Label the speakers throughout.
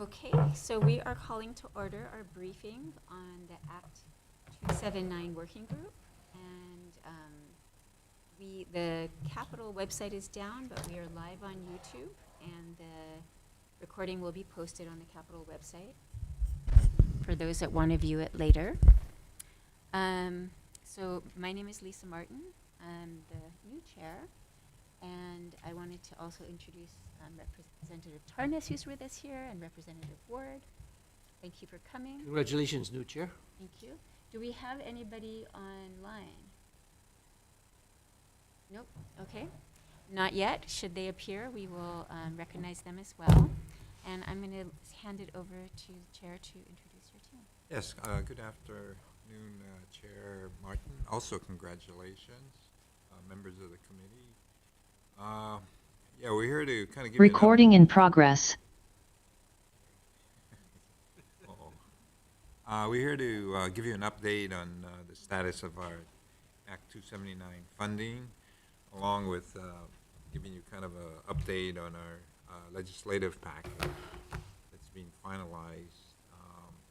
Speaker 1: Okay, so we are calling to order our briefing on the Act 279 Working Group. And the Capitol website is down, but we are live on YouTube, and the recording will be posted on the Capitol website for those that want to view it later. So my name is Lisa Martin. I'm the new chair. And I wanted to also introduce Representative Tarnas, who's with us here, and Representative Ward. Thank you for coming.
Speaker 2: Congratulations, new chair.
Speaker 1: Thank you. Do we have anybody online? Nope. Okay. Not yet. Should they appear, we will recognize them as well. And I'm going to hand it over to the chair to introduce your team.
Speaker 3: Yes, good afternoon, Chair Martin. Also, congratulations, members of the committee. Yeah, we're here to kind of give
Speaker 4: Recording in progress.
Speaker 3: We're here to give you an update on the status of our Act 279 funding, along with giving you kind of an update on our legislative package that's being finalized.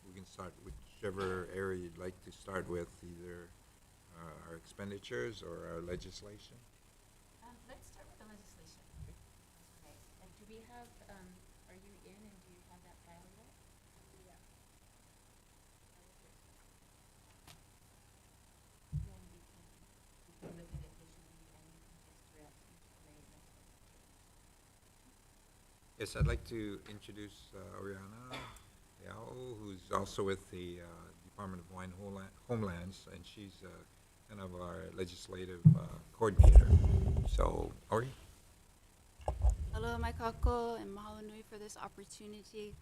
Speaker 3: We can start whichever area you'd like to start with, either our expenditures or our legislation.
Speaker 1: Let's start with the legislation. Okay. And do we have, are you in and do you have that file yet? Yeah. Then we can look at it visually and you can just direct each grade.
Speaker 3: Yes, I'd like to introduce Oriana Yao, who's also with the Department of Homelands, and she's kind of our legislative coordinator. So, Ori?
Speaker 5: Hello, Maikako, and mahalo nui for this opportunity.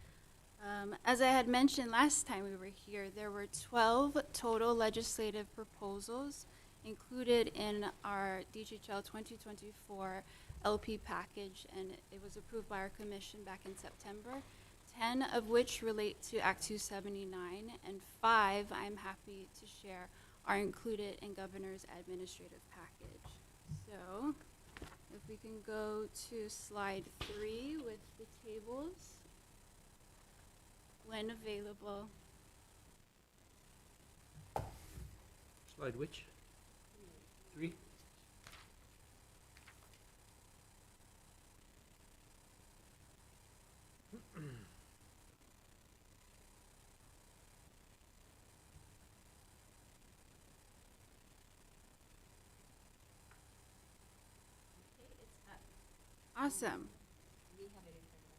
Speaker 5: As I had mentioned last time we were here, there were 12 total legislative proposals included in our DHL 2024 LP package, and it was approved by our commission back in September, 10 of which relate to Act 279, and 5, I'm happy to share, are included in Governor's administrative package. So, if we can go to slide 3 with the tables, when available.
Speaker 2: Slide which? 3?
Speaker 1: Okay, it's up.
Speaker 5: Awesome.
Speaker 1: We have it in front of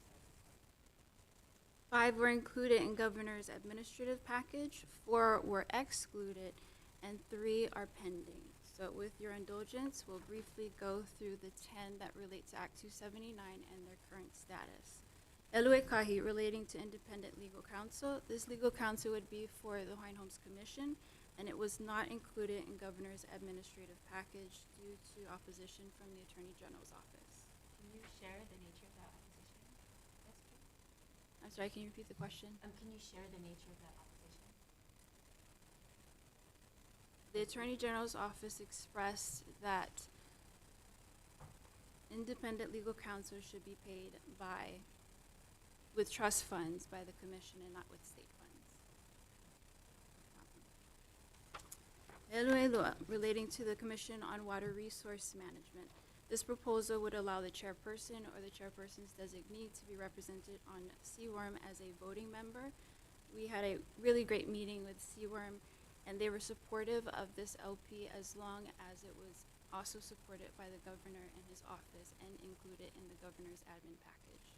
Speaker 1: us.
Speaker 5: 5 were included in Governor's administrative package, 4 were excluded, and 3 are pending. So with your indulgence, we'll briefly go through the 10 that relate to Act 279 and their current status. Elue Kahi, relating to independent legal counsel. This legal counsel would be for the Hawaiian Homes Commission, and it was not included in Governor's administrative package due to opposition from the Attorney General's office.
Speaker 1: Can you share the nature of that opposition? Yes, please.
Speaker 5: I'm sorry, can you repeat the question?
Speaker 1: Can you share the nature of that opposition?
Speaker 5: The Attorney General's office expressed that independent legal counsel should be paid with trust funds by the commission and not with state funds. Eluelua, relating to the Commission on Water Resource Management. This proposal would allow the chairperson or the chairperson's designee to be represented on CWORM as a voting member. We had a really great meeting with CWORM, and they were supportive of this LP as long as it was also supported by the governor and his office and included in the governor's admin package.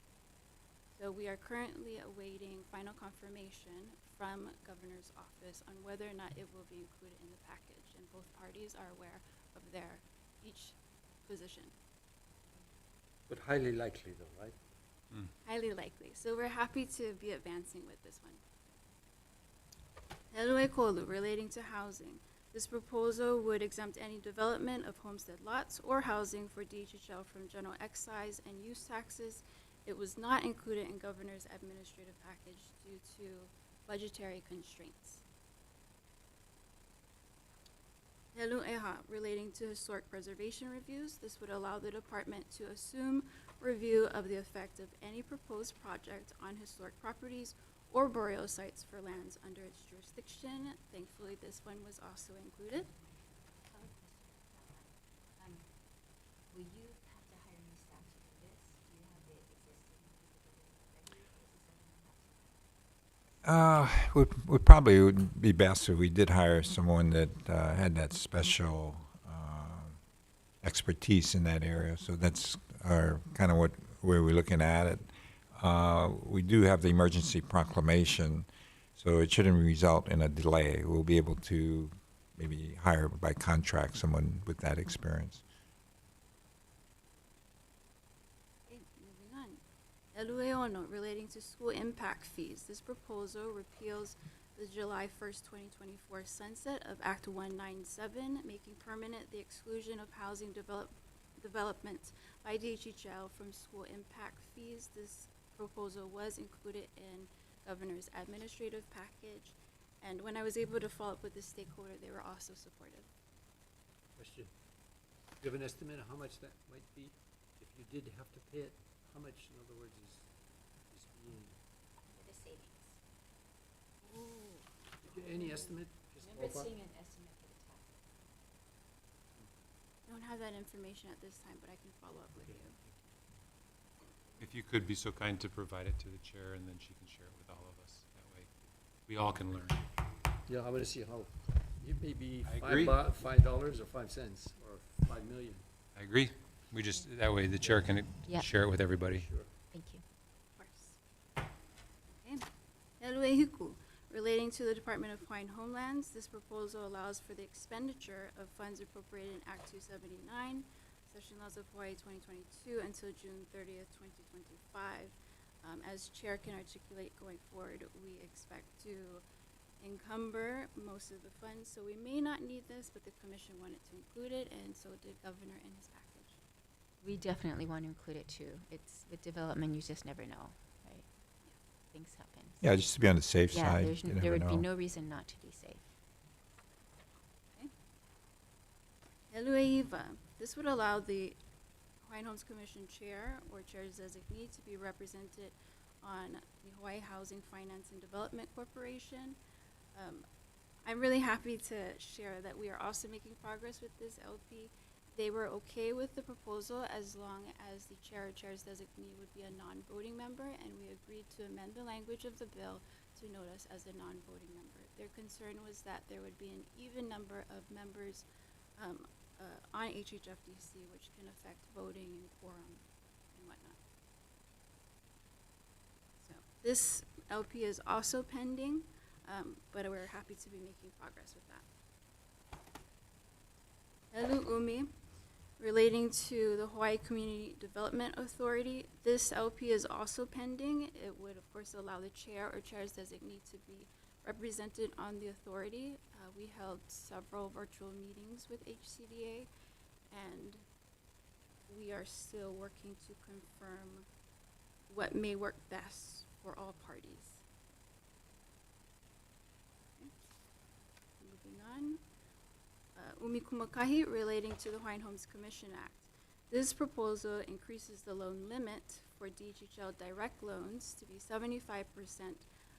Speaker 5: So we are currently awaiting final confirmation from governor's office on whether or not it will be included in the package, and both parties are aware of their each position.
Speaker 2: But highly likely though, right?
Speaker 5: Highly likely. So we're happy to be advancing with this one. Helue Kolu, relating to housing. This proposal would exempt any development of homestead lots or housing for DHL from general excise and use taxes. It was not included in Governor's administrative package due to budgetary constraints. Helu Eha, relating to historic preservation reviews. This would allow the department to assume review of the effect of any proposed project on historic properties or burial sites for lands under its jurisdiction. Thankfully, this one was also included.
Speaker 1: Will you have to hire new staff to do this? Do you have the existing feasibility already? Or is this something you have to?
Speaker 3: Would probably would be best if we did hire someone that had that special expertise in that area. So that's our kind of where we're looking at it. We do have the emergency proclamation, so it shouldn't result in a delay. We'll be able to maybe hire by contract someone with that experience.
Speaker 5: Okay, moving on. LUEONO relating to school impact fees. This proposal repeals the July 1st, 2024 sunset of Act 197, making permanent the exclusion of housing development by DHHL from school impact fees. This proposal was included in Governor's administrative package, and when I was able to follow up with the stakeholder, they were also supportive.
Speaker 2: Question. Do you have an estimate of how much that might be? If you did have to pay it, how much, in other words, is being,
Speaker 1: The savings.
Speaker 2: any estimate?
Speaker 1: I
Speaker 2: Just
Speaker 1: remember
Speaker 2: ballpark?
Speaker 1: seeing an estimate for the tax.
Speaker 5: Don't have that information at this time, but I can follow up with
Speaker 2: Okay,
Speaker 5: you.
Speaker 2: thank you.
Speaker 4: If you could be so kind to provide it to the chair, and then she can share it with all of us. That way, we all can learn.
Speaker 2: Yeah, I wanna see how, it may be
Speaker 4: I agree.
Speaker 2: $5 or 5 cents, or 5 million.
Speaker 4: I agree. We just, that way the chair can
Speaker 1: Yeah.
Speaker 4: share it with everybody.
Speaker 2: Sure.
Speaker 1: Thank you.
Speaker 5: Of course. Okay. Eluehiku, relating to the Department of Hawaiian Homelands, this proposal allows for the expenditure of funds appropriated in Act 279, Session Laws of Hawaii 2022 until June 30th, 2025. As Chair can articulate going forward, we expect to encumber most of the funds, so we may not need this, but the commission wanted to include it, and so did Governor in his package.
Speaker 1: We definitely want to include it too. It's with development, you just never know, right? Things happen.
Speaker 3: Yeah, just to be on the safe
Speaker 1: Yeah,
Speaker 3: side.
Speaker 1: there's
Speaker 3: You
Speaker 1: there
Speaker 3: never
Speaker 1: would be
Speaker 3: know.
Speaker 1: no reason not to be safe.
Speaker 5: Elueiva, this would allow the Hawaiian Homes Commission Chair or Chair's designee to be represented on the Hawaii Housing Finance and Development Corporation. I'm really happy to share that we are also making progress with this LP. They were okay with the proposal as long as the chair or chair's designee would be a non-voting member, and we agreed to amend the language of the bill to note us as a non-voting member. Their concern was that there would be an even number of members on HHFDC, which can affect voting and quorum and whatnot. So this LP is also pending, but we're happy to be making progress with that. Elu Umi, relating to the Hawaii Community Development Authority, this LP is also pending. It would, of course, allow the chair or chair's designee to be represented on the authority. We held several virtual meetings with HCDA, and we are still working to confirm what may work best for all parties. Okay. Moving on. Umikumakahi, relating to the Hawaiian Homes Commission Act. This proposal increases the loan limit for DHHL direct loans to be 75%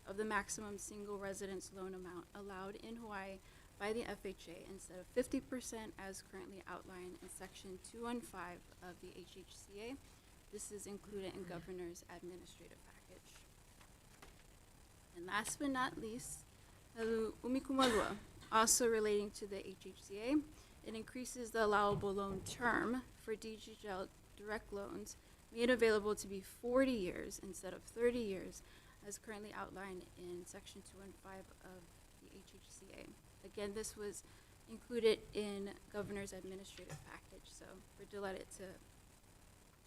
Speaker 5: of the maximum single residence loan amount allowed in Hawaii by the FHA instead of 50% as currently outlined in Section 215 of the HHCA. This is included in Governor's administrative package. And last but not least, Umikumalua, also relating to the HHCA. It increases the allowable loan term for DHHL direct loans made available to be 40 years instead of 30 years, as currently outlined in Section 215 of the HHCA. Again, this was included in Governor's administrative package, so we're delighted to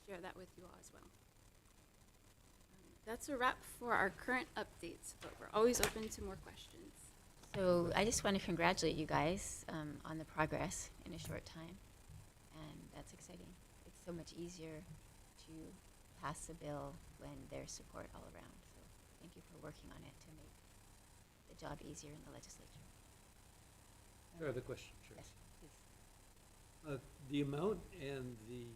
Speaker 5: share that with you all as well. That's a wrap for our current updates, but we're always open to more questions.
Speaker 1: So I just want to congratulate you guys on the progress in a short time, and that's exciting. It's so much easier to pass a bill when there's support all around. So thank you for working on it to make the job easier in the legislature.
Speaker 2: I have a question, Chair.
Speaker 1: Yes, please.
Speaker 2: The amount and the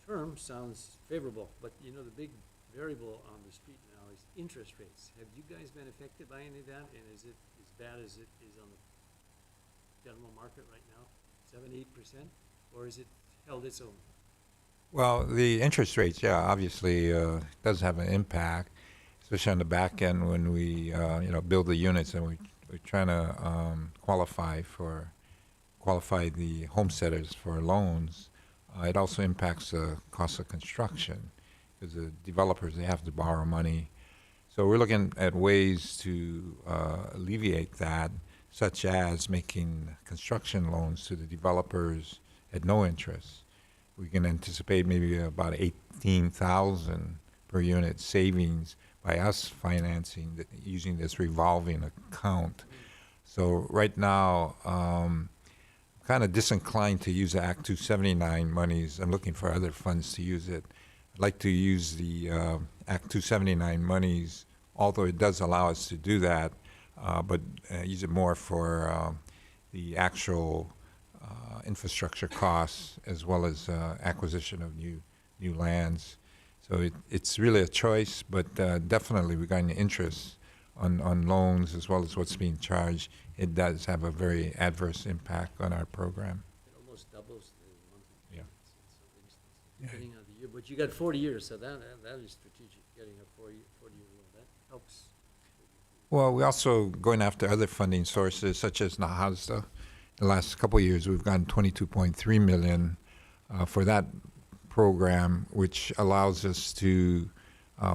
Speaker 2: term sounds favorable, but you know, the big variable on the street now is interest rates. Have you guys been affected by any of that, and is it as bad as it is on the general market right now, 7-8%, or is it held its own?
Speaker 3: Well, the interest rates, yeah, obviously does have an impact, especially on the back end when we, build the units and we're trying to qualify the homesteaders for loans. It also impacts the cost of construction because the developers, they have to borrow money. So we're looking at ways to alleviate that, such as making construction loans to the developers at no interest. We can anticipate maybe about 18,000 per unit savings by us financing using this revolving account. So right now, I'm kind of disinclined to use the Act 279 monies. I'm looking for other funds to use it. I'd like to use the Act 279 monies, although it does allow us to do that, but use it more for the actual infrastructure costs as well as acquisition of new lands. So it's really a choice, but definitely regarding the interest on loans as well as what's being charged, it does have a very adverse impact on our program.
Speaker 2: It almost doubles the monthly
Speaker 3: Yeah.
Speaker 2: payments in some instances, depending on the year. But you got 40 years, so that is strategic, getting a 40-year loan. That helps.
Speaker 3: Well, we're also going after other funding sources such as NAHASDA. The last couple of years, we've gotten $22.3 million for that program, which allows us to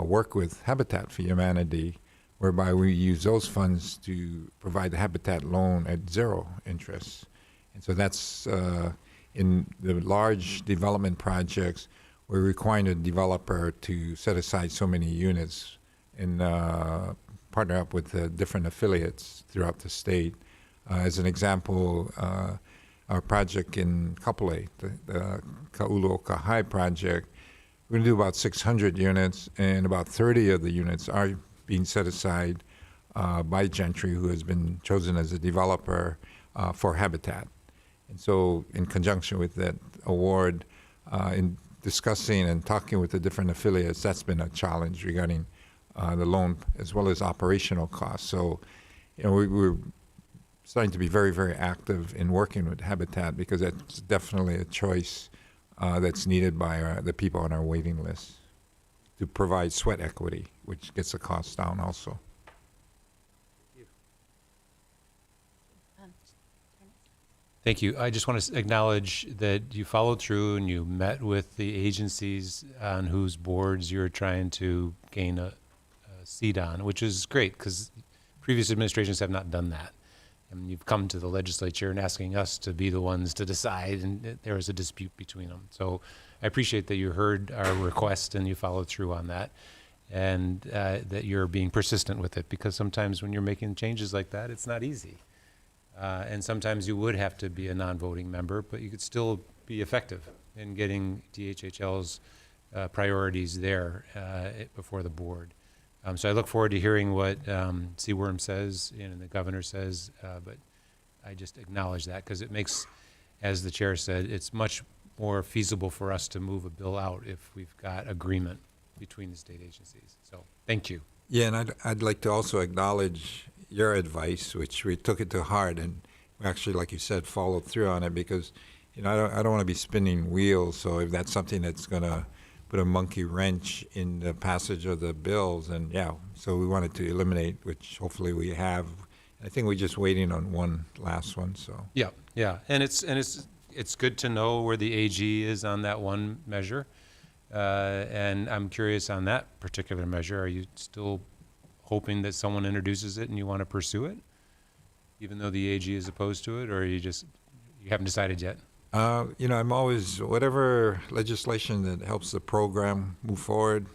Speaker 3: work with Habitat for Humanity, whereby we use those funds to provide the habitat loan at zero interest. And so that's in the large development projects, we're requiring a developer to set aside so many units and partner up with different affiliates throughout the state. As an example, our project in Kapolei, the Ka'uloka High project, we're going to do about 600 units, and about 30 of the units are being set aside by Gentry, who has been chosen as a developer for Habitat. And so in conjunction with that award, in discussing and talking with the different affiliates, that's been a challenge regarding the loan as well as operational costs. So, we're starting to be very, very active in working with Habitat because that's definitely a choice that's needed by the people on our waiting list to provide sweat equity, which gets the costs down also.
Speaker 4: Thank you. I just want to acknowledge that you followed through and you met with the agencies on whose boards you're trying to gain a seat on, which is great because previous administrations have not done that. And you've come to the legislature and asking us to be the ones to decide, and there is a dispute between them. So I appreciate that you heard our request and you followed through on that, and that you're being persistent with it, because sometimes when you're making changes like that, it's not easy. And sometimes you would have to be a non-voting member, but you could still be effective in getting DHHL's priorities there before the board. So I look forward to hearing what CWORM says and the governor says, but I just acknowledge that because it makes, as the chair said, it's much more feasible for us to move a bill out if we've got agreement between the state agencies. So thank you.
Speaker 3: Yeah, and I'd like to also acknowledge your advice, which we took it to heart, and we actually, like you said, followed through on it because, I don't want to be spinning wheels. So if that's something that's going to put a monkey wrench in the passage of the bills, and so we wanted to eliminate, which hopefully we have. I think we're just waiting on one last one. So
Speaker 4: Yeah, and it's good to know where the AG is on that one measure, and I'm curious on that particular measure. Are you still hoping that someone introduces it and you want to pursue it, even though the AG is opposed to it, or you haven't decided yet?
Speaker 3: I'm always, whatever legislation that helps the program move forward,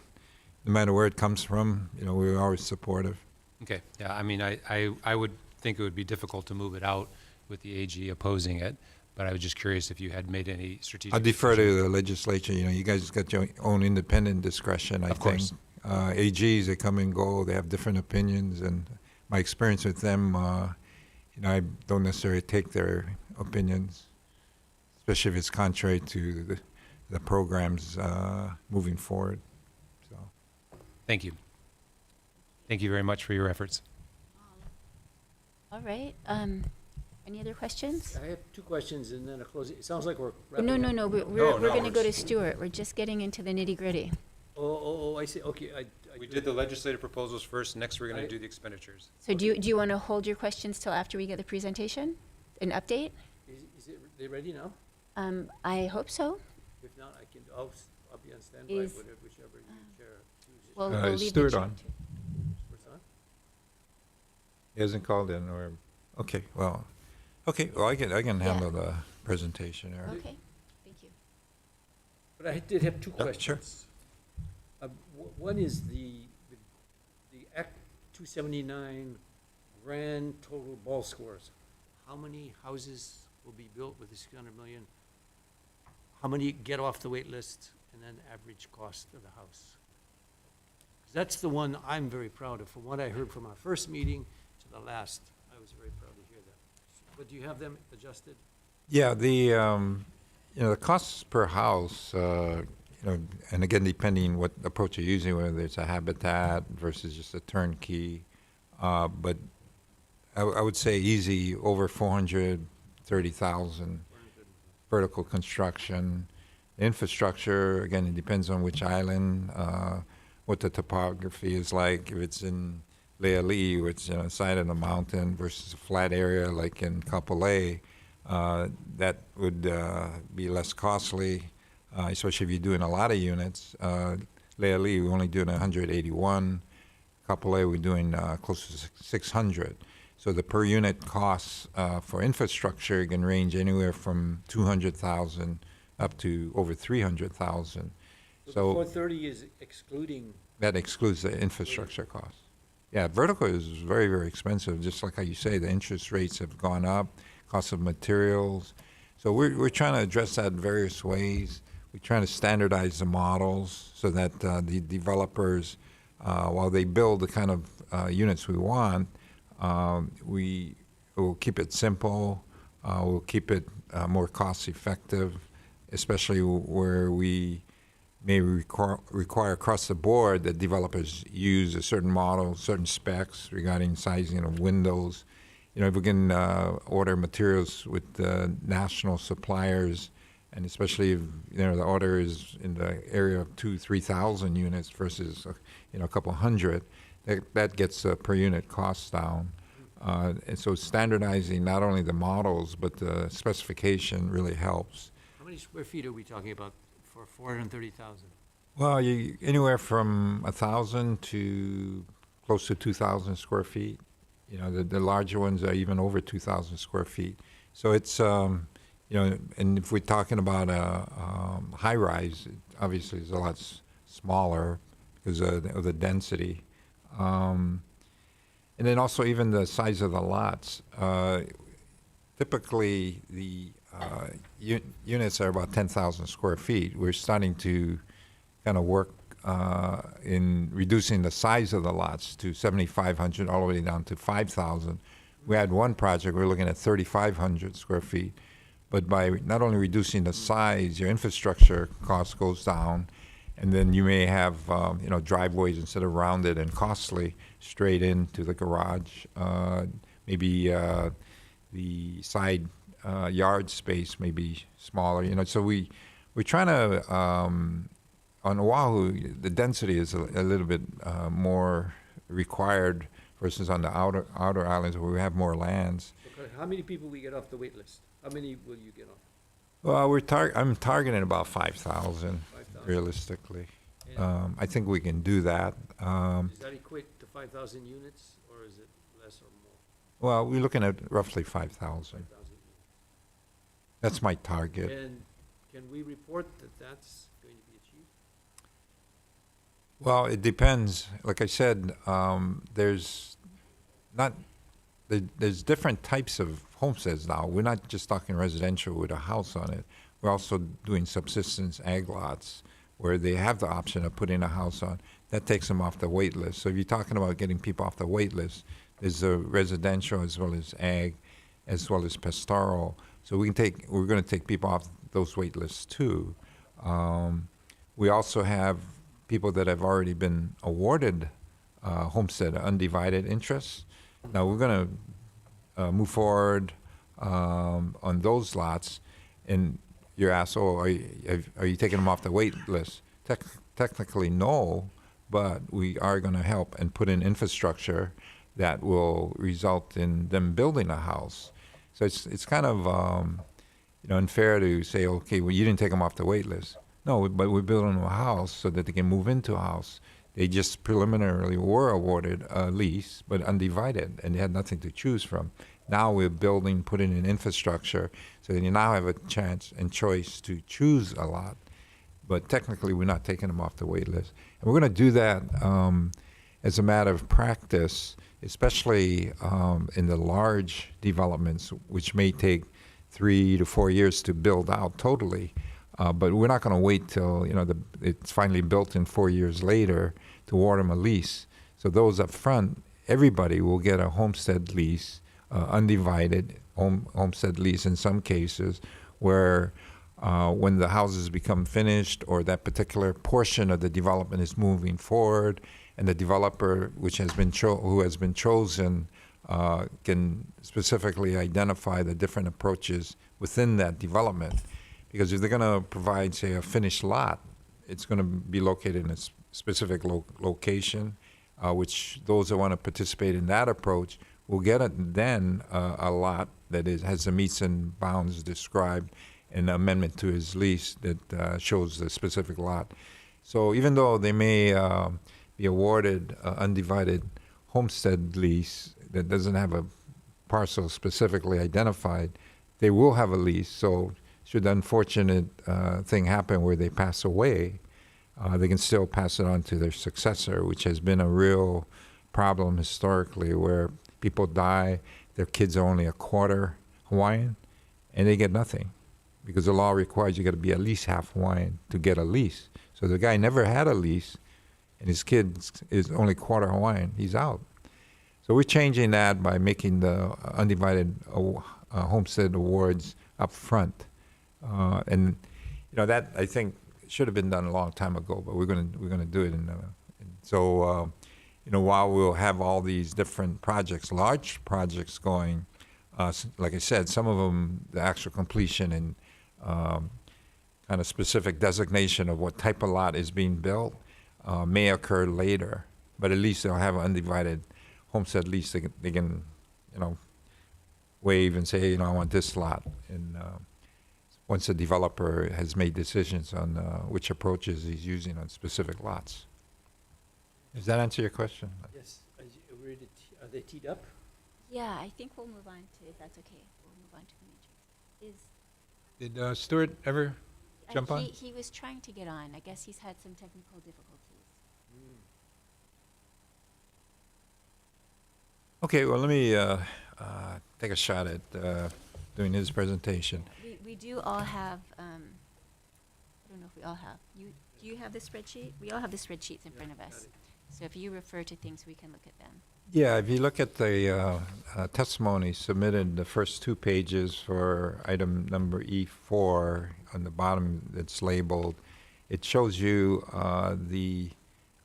Speaker 3: no matter where it comes from, we're always supportive.
Speaker 4: Okay, yeah, I mean, I would think it would be difficult to move it out with the AG opposing it, but I was just curious if you had made any strategic
Speaker 3: I'll defer
Speaker 4: decisions.
Speaker 3: to the legislature. You guys got your own independent discretion, I
Speaker 4: Of
Speaker 3: think.
Speaker 4: course.
Speaker 3: AGs, they come and go. They have different opinions, and my experience with them, I don't necessarily take their opinions, especially if it's contrary to the programs moving forward. So,
Speaker 4: Thank you. Thank you very much for your efforts.
Speaker 1: All right. Any other questions?
Speaker 2: I have two questions and then a closing. It sounds like we're
Speaker 1: No,
Speaker 2: wrapping
Speaker 1: no,
Speaker 2: up.
Speaker 1: no. We're
Speaker 3: No,
Speaker 1: going to
Speaker 3: no,
Speaker 1: go to Stuart. We're just getting into the nitty gritty.
Speaker 2: Oh, I see. Okay,
Speaker 4: We did the legislative proposals first. Next, we're going
Speaker 2: I-
Speaker 4: to do the expenditures.
Speaker 1: So do you want to hold your questions till after we get the presentation? An update?
Speaker 2: Is it, they ready now?
Speaker 1: I hope so.
Speaker 2: If not, I'll be on standby,
Speaker 1: Is-
Speaker 2: whichever you chair chooses.
Speaker 1: We'll,
Speaker 3: Uh,
Speaker 1: we'll
Speaker 3: is
Speaker 1: leave
Speaker 3: Stuart
Speaker 1: the chair
Speaker 3: on?
Speaker 1: to-
Speaker 2: What's on?
Speaker 3: he hasn't called in, or okay, well, I can handle the presentation, Eric.
Speaker 1: Okay, thank you.
Speaker 2: But I did have two
Speaker 3: Yeah,
Speaker 2: questions. One is the Act 279 grand total ball scores. How many houses will be built with the 600 million? How many get off the wait list, and then average cost of the house? 'Cause that's the one I'm very proud of. From what I heard from our first meeting to the last, I was very proud to hear that. But do you have them adjusted?
Speaker 3: Yeah, the costs per house, and again, depending what approach you're using, whether it's a habitat versus just a turnkey, but I would say easy over 430,000 vertical construction. Infrastructure, again, it depends on which island, what the topography is like. If it's in Lealii, which is side of the mountain versus a flat area like in Kapolei, that would be less costly, especially if you're doing a lot of units. Lealii, we're only doing 181. Kapolei, we're doing close to 600. So the per unit costs for infrastructure can range anywhere from 200,000 up to over 300,000.
Speaker 2: So the
Speaker 3: So
Speaker 2: 430 is excluding,
Speaker 3: that excludes the infrastructure costs. Yeah, vertical is very, very expensive. Just like how you say, the interest rates have gone up, cost of materials. So we're trying to address that in various ways. We're trying to standardize the models so that the developers, while they build the kind of units we want, we will keep it simple. We'll keep it more cost effective, especially where we may require across the board that developers use a certain model, certain specs regarding sizing of windows. If we can order materials with national suppliers, and especially if the order is in the area of 2,000-3,000 units versus a couple hundred, that gets per unit costs down. And so standardizing not only the models but the specification really helps.
Speaker 2: how many square feet are we talking about for 430,000?
Speaker 3: Well, anywhere from 1,000 to close to 2,000 square feet. The larger ones are even over 2,000 square feet. So it's and if we're talking about a high rise, obviously it's a lot smaller because of the density. And then also even the size of the lots. Typically, the units are about 10,000 square feet. We're starting to kind of work in reducing the size of the lots to 7,500 all the way down to 5,000. We had one project, we're looking at 3,500 square feet. But by not only reducing the size, your infrastructure cost goes down, and then you may have driveways instead of rounded and costly straight into the garage. Maybe the side yard space may be smaller. So we're trying to on Oahu, the density is a little bit more required versus on the outer islands where we have more lands.
Speaker 2: Okay, how many people we get off the wait list? How many will you get off?
Speaker 3: Well, I'm targeting about 5,000
Speaker 2: 5,000.
Speaker 3: realistically.
Speaker 2: And
Speaker 3: I think we can do that.
Speaker 2: does that equate to 5,000 units, or is it less or more?
Speaker 3: Well, we're looking at roughly 5,000.
Speaker 2: 5,000 units.
Speaker 3: That's my target.
Speaker 2: And can we report that that's going to be achieved?
Speaker 3: Well, it depends. Like I said, there's different types of homesteads now. We're not just talking residential with a house on it. We're also doing subsistence ag lots where they have the option of putting a house on. That takes them off the wait list. So if you're talking about getting people off the wait list, there's a residential as well as ag, as well as pastoral. So we're going to take people off those wait lists too. We also have people that have already been awarded homestead undivided interest. Now, we're going to move forward on those lots, and you're asked, oh, are you taking them off the wait list? Technically, no, but we are going to help and put in infrastructure that will result in them building a house. So it's kind of unfair to say, okay, well, you didn't take them off the wait list. No, but we're building them a house so that they can move into a house. They just preliminarily were awarded a lease, but undivided, and they had nothing to choose from. Now we're building, putting in infrastructure, so that you now have a chance and choice to choose a lot. But technically, we're not taking them off the wait list. And we're going to do that as a matter of practice, especially in the large developments, which may take 3 to 4 years to build out totally. But we're not going to wait till it's finally built in 4 years later to award them a lease. So those up front, everybody will get a homestead lease, undivided homestead lease in some cases, where when the houses become finished or that particular portion of the development is moving forward, and the developer who has been chosen can specifically identify the different approaches within that development. Because if they're going to provide, say, a finished lot, it's going to be located in a specific location, which those that want to participate in that approach will get a lot that has the meets and bounds described, an amendment to his lease that shows the specific lot. So even though they may be awarded undivided homestead lease that doesn't have a parcel specifically identified, they will have a lease. So should the unfortunate thing happen where they pass away, they can still pass it on to their successor, which has been a real problem historically, where people die, their kids are only a quarter Hawaiian, and they get nothing, because the law requires you got to be at least half Hawaiian to get a lease. So the guy never had a lease, and his kid is only quarter Hawaiian. He's out. So we're changing that by making the undivided homestead awards up front. And that, I think, should have been done a long time ago, but we're going to do it. So while we'll have all these different projects, large projects going, like I said, some of them, the actual completion and kind of specific designation of what type of lot is being built may occur later, but at least they'll have an undivided homestead lease. They can waive and say, I want this lot. And once the developer has made decisions on which approaches he's using on specific lots. Does that answer your question?
Speaker 2: Yes. Are they teed up?
Speaker 1: Yeah, I think we'll move on to, if that's okay, we'll move on to the matrix.
Speaker 3: Did Stuart ever jump on?
Speaker 1: He was trying to get on. I guess he's had some technical difficulties.
Speaker 3: Okay, well, let me take a shot at doing his presentation.
Speaker 1: We do all have, I don't know if we all have, do you have the spreadsheet? We all have the spreadsheets in front of us. So if you refer to things, we can look at them.
Speaker 3: Yeah, if you look at the testimony submitted, the first 2 pages for item number E4 on the bottom that's labeled, it shows you the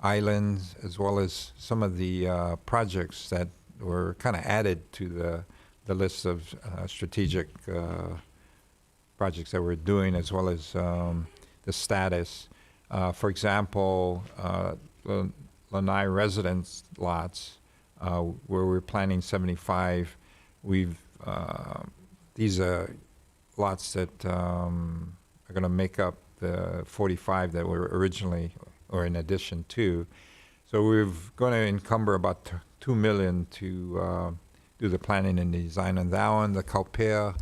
Speaker 3: islands as well as some of the projects that were kind of added to the list of strategic projects that we're doing, as well as the status. For example, Lanai residence lots, where we're planning 75. These are lots that are going to make up the 45 that were originally, or in addition to. So we're going to encumber about $2 million to do the planning and design on that one. The Kaupea,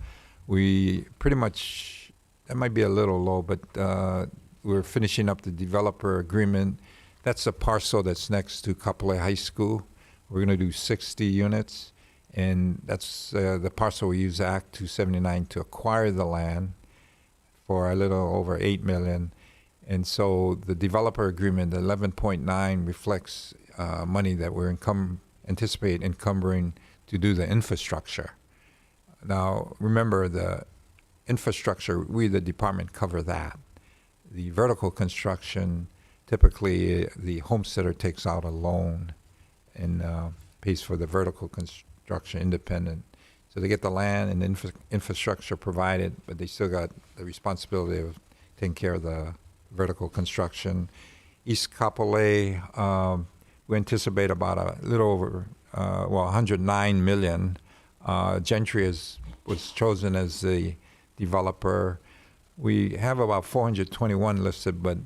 Speaker 3: we pretty much, that might be a little low, but we're finishing up the developer agreement. That's a parcel that's next to Kapolei High School. We're going to do 60 units, and that's the parcel we use Act 279 to acquire the land for a little over $8 million. And so the developer agreement, the 11.9, reflects money that we're anticipate encumbering to do the infrastructure. Now, remember, the infrastructure, we, the department, cover that. The vertical construction, typically the homesteader takes out a loan and pays for the vertical construction independent. So they get the land and infrastructure provided, but they still got the responsibility of taking care of the vertical construction. East Kapolei, we anticipate about a little over, 109 million. Gentry was chosen as the developer. We have about 421 listed, but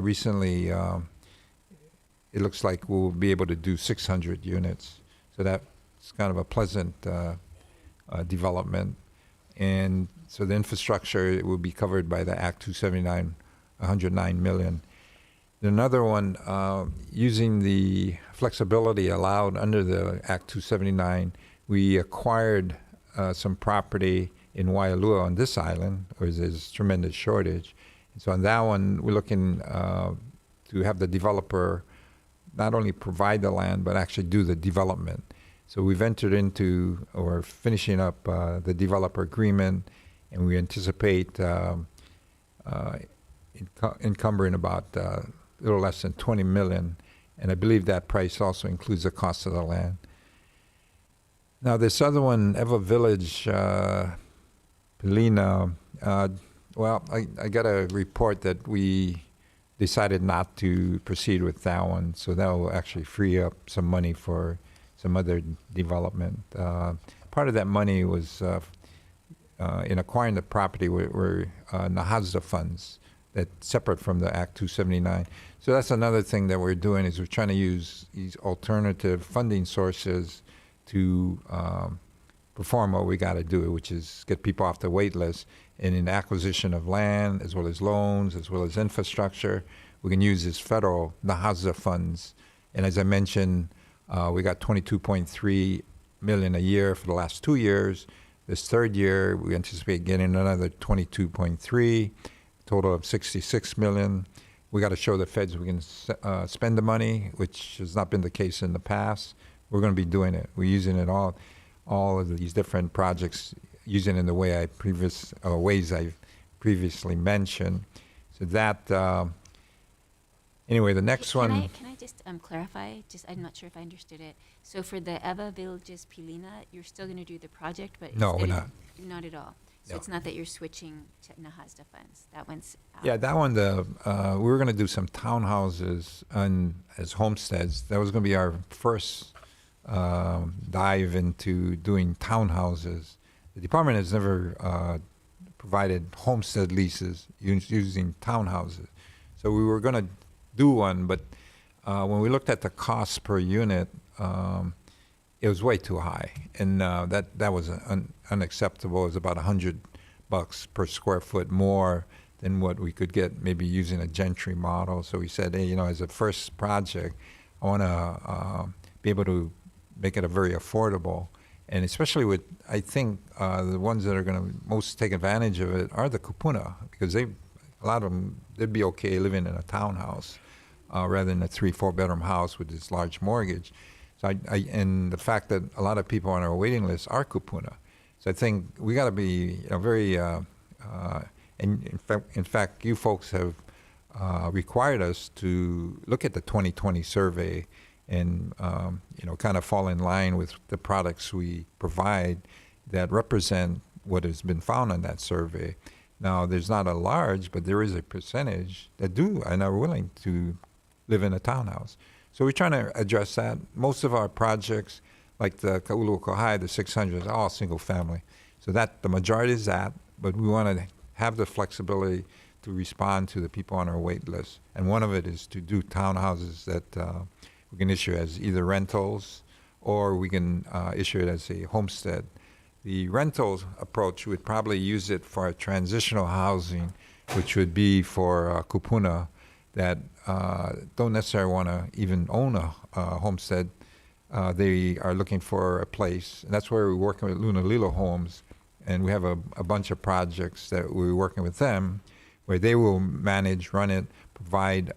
Speaker 3: recently it looks like we'll be able to do 600 units. So that's kind of a pleasant development. And so the infrastructure will be covered by the Act 279, 109 million. Another one, using the flexibility allowed under the Act 279, we acquired some property in Waialua on this island, where there's tremendous shortage. And so on that one, we're looking to have the developer not only provide the land, but actually do the development. So we've entered into, or finishing up the developer agreement, and we anticipate encumbering about a little less than 20 million. And I believe that price also includes the cost of the land. Now, this other one, Eva Village, Pelina, well, I got a report that we decided not to proceed with that one, so that will actually free up some money for some other development. Part of that money was in acquiring the property were NAHASDA funds that's separate from the Act 279. So that's another thing that we're doing, is we're trying to use these alternative funding sources to perform what we got to do, which is get people off the wait list. And in acquisition of land, as well as loans, as well as infrastructure, we can use this federal NAHASDA funds. And as I mentioned, we got 22.3 million a year for the last 2 years. This third year, we anticipate getting another 22.3, total of 66 million. We got to show the feds we can spend the money, which has not been the case in the past. We're going to be doing it. We're using it all of these different projects, using it in the way ways I've previously mentioned. So that, anyway, the next
Speaker 1: Can
Speaker 3: one.
Speaker 1: I just clarify? I'm not sure if I understood it. So for the Eva Villages Pilina, you're still going to do the project, but
Speaker 3: No, we're
Speaker 1: instead
Speaker 3: not.
Speaker 1: of- Not at all. So
Speaker 3: No.
Speaker 1: it's not that you're switching to NAHASDA funds. That one's out.
Speaker 3: Yeah, that one, we were going to do some townhouses as homesteads. That was going to be our first dive into doing townhouses. The department has never provided homestead leases using townhouses. So we were going to do one, but when we looked at the cost per unit, it was way too high, and that was unacceptable. It was about $100 per square foot more than what we could get maybe using a Gentry model. So we said, hey, as a first project, I want to be able to make it a very affordable, and especially with, I think the ones that are going to most take advantage of it are the kupuna, because a lot of them, they'd be okay living in a townhouse rather than a 3-4 bedroom house with this large mortgage. So and the fact that a lot of people on our waiting list are kupuna. So I think we got to be very, and in fact, you folks have required us to look at the 2020 survey and kind of fall in line with the products we provide that represent what has been found on that survey. Now, there's not a large, but there is a percentage that do and are willing to live in a townhouse. So we're trying to address that. Most of our projects, like the Kauluokohai, the 600, are all single family. So that the majority is that, but we want to have the flexibility to respond to the people on our wait list. And one of it is to do townhouses that we can issue as either rentals or we can issue it as a homestead. The rentals approach, would probably use it for transitional housing, which would be for kupuna that don't necessarily want to even own a homestead. They are looking for a place. And that's where we're working with Lunalilo Homes. And we have a bunch of projects that we're working with them where they will manage, run it, provide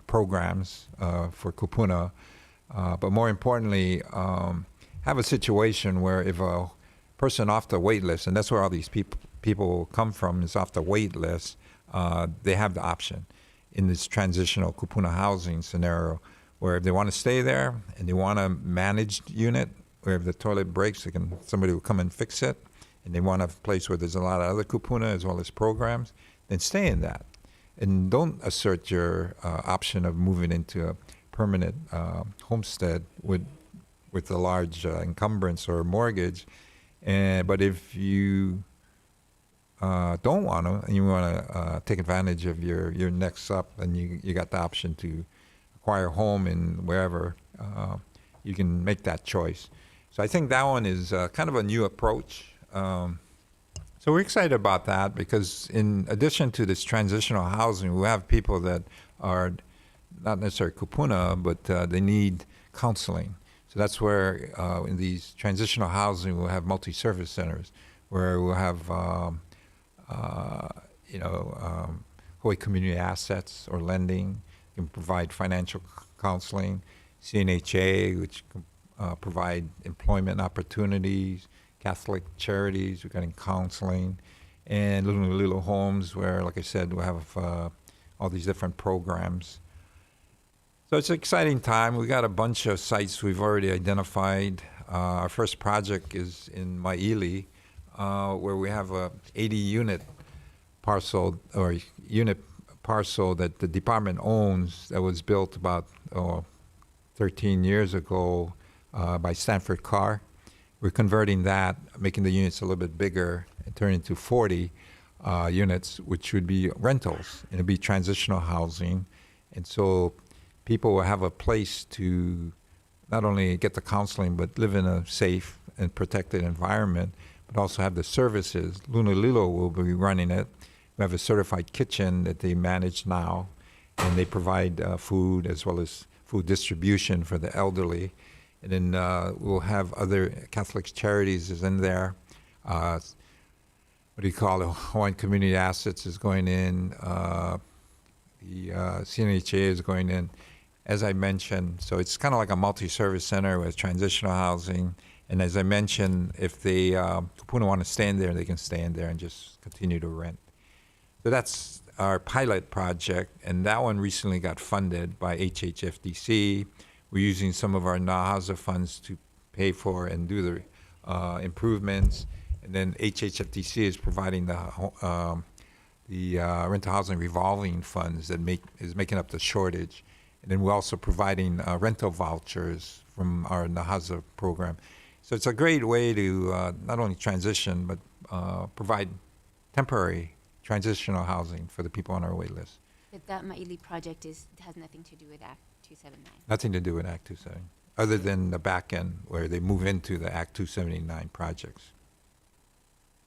Speaker 3: programs for kupuna. But more importantly, have a situation where if a person off the wait list, and that's where all these people come from, is off the wait list, they have the option in this transitional kupuna housing scenario, where if they want to stay there and they want a managed unit, where if the toilet breaks, somebody will come and fix it, and they want a place where there's a lot of other kupuna as well as programs, then stay in that. And don't assert your option of moving into a permanent homestead with a large encumbrance or mortgage. But if you don't want to, and you want to take advantage of your next up, and you got the option to acquire a home in wherever, you can make that choice. So I think that one is kind of a new approach. So we're excited about that, because in addition to this transitional housing, we have people that are not necessarily kupuna, but they need counseling. So that's where in these transitional housing, we'll have multi-service centers where we'll have, Hawaii Community Assets or lending, can provide financial counseling, CNHA, which can provide employment opportunities, Catholic Charities regarding counseling, and little homes where, like I said, we have all these different programs. So it's an exciting time. We got a bunch of sites we've already identified. Our first project is in Maili, where we have a 80-unit parcel or unit parcel that the department owns that was built about 13 years ago by Stanford Carr. We're converting that, making the units a little bit bigger, and turning into 40 units, which would be rentals. It'll be transitional housing. And so people will have a place to not only get the counseling, but live in a safe and protected environment, but also have the services. Luna Lilo will be running it. We have a certified kitchen that they manage now, and they provide food as well as food distribution for the elderly. And then we'll have other Catholic Charities is in there. What do you call it? Hawaiian Community Assets is going in. The CNHA is going in. As I mentioned, so it's kind of like a multi-service center with transitional housing. And as I mentioned, if they kupuna want to stay in there, they can stay in there and just continue to rent. So that's our pilot project, and that one recently got funded by HHFDC. We're using some of our NAHAZA funds to pay for and do the improvements, and then HHFDC is providing the rental housing revolving funds that is making up the shortage, and then we're also providing rental vouchers from our NAHAZA program. So it's a great way to not only transition but provide temporary transitional housing for the people on our wait list.
Speaker 1: But that Maili project has nothing to do with Act 279.
Speaker 3: Nothing to do with Act 279, other than the back end where they move into the Act 279 projects.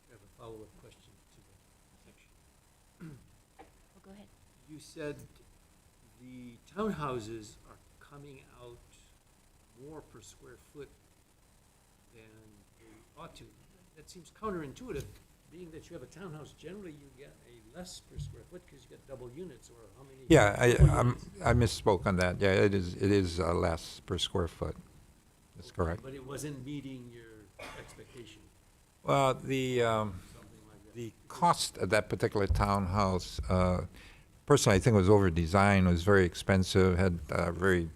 Speaker 2: I have a follow-up question to the section.
Speaker 1: Well, go ahead.
Speaker 2: You said the townhouses are coming out more per square foot than they ought to. That seems counterintuitive, being that you have a townhouse. Generally, you get a less per square foot because you get double units, or how many?
Speaker 3: Yeah,
Speaker 2: units?
Speaker 3: I misspoke on that. Yeah, it is less per square foot. That's correct.
Speaker 2: But it wasn't meeting your expectation,
Speaker 3: Well,
Speaker 2: something like that.
Speaker 3: the cost of that particular townhouse, personally, I think it was over-designed. It was very expensive, had very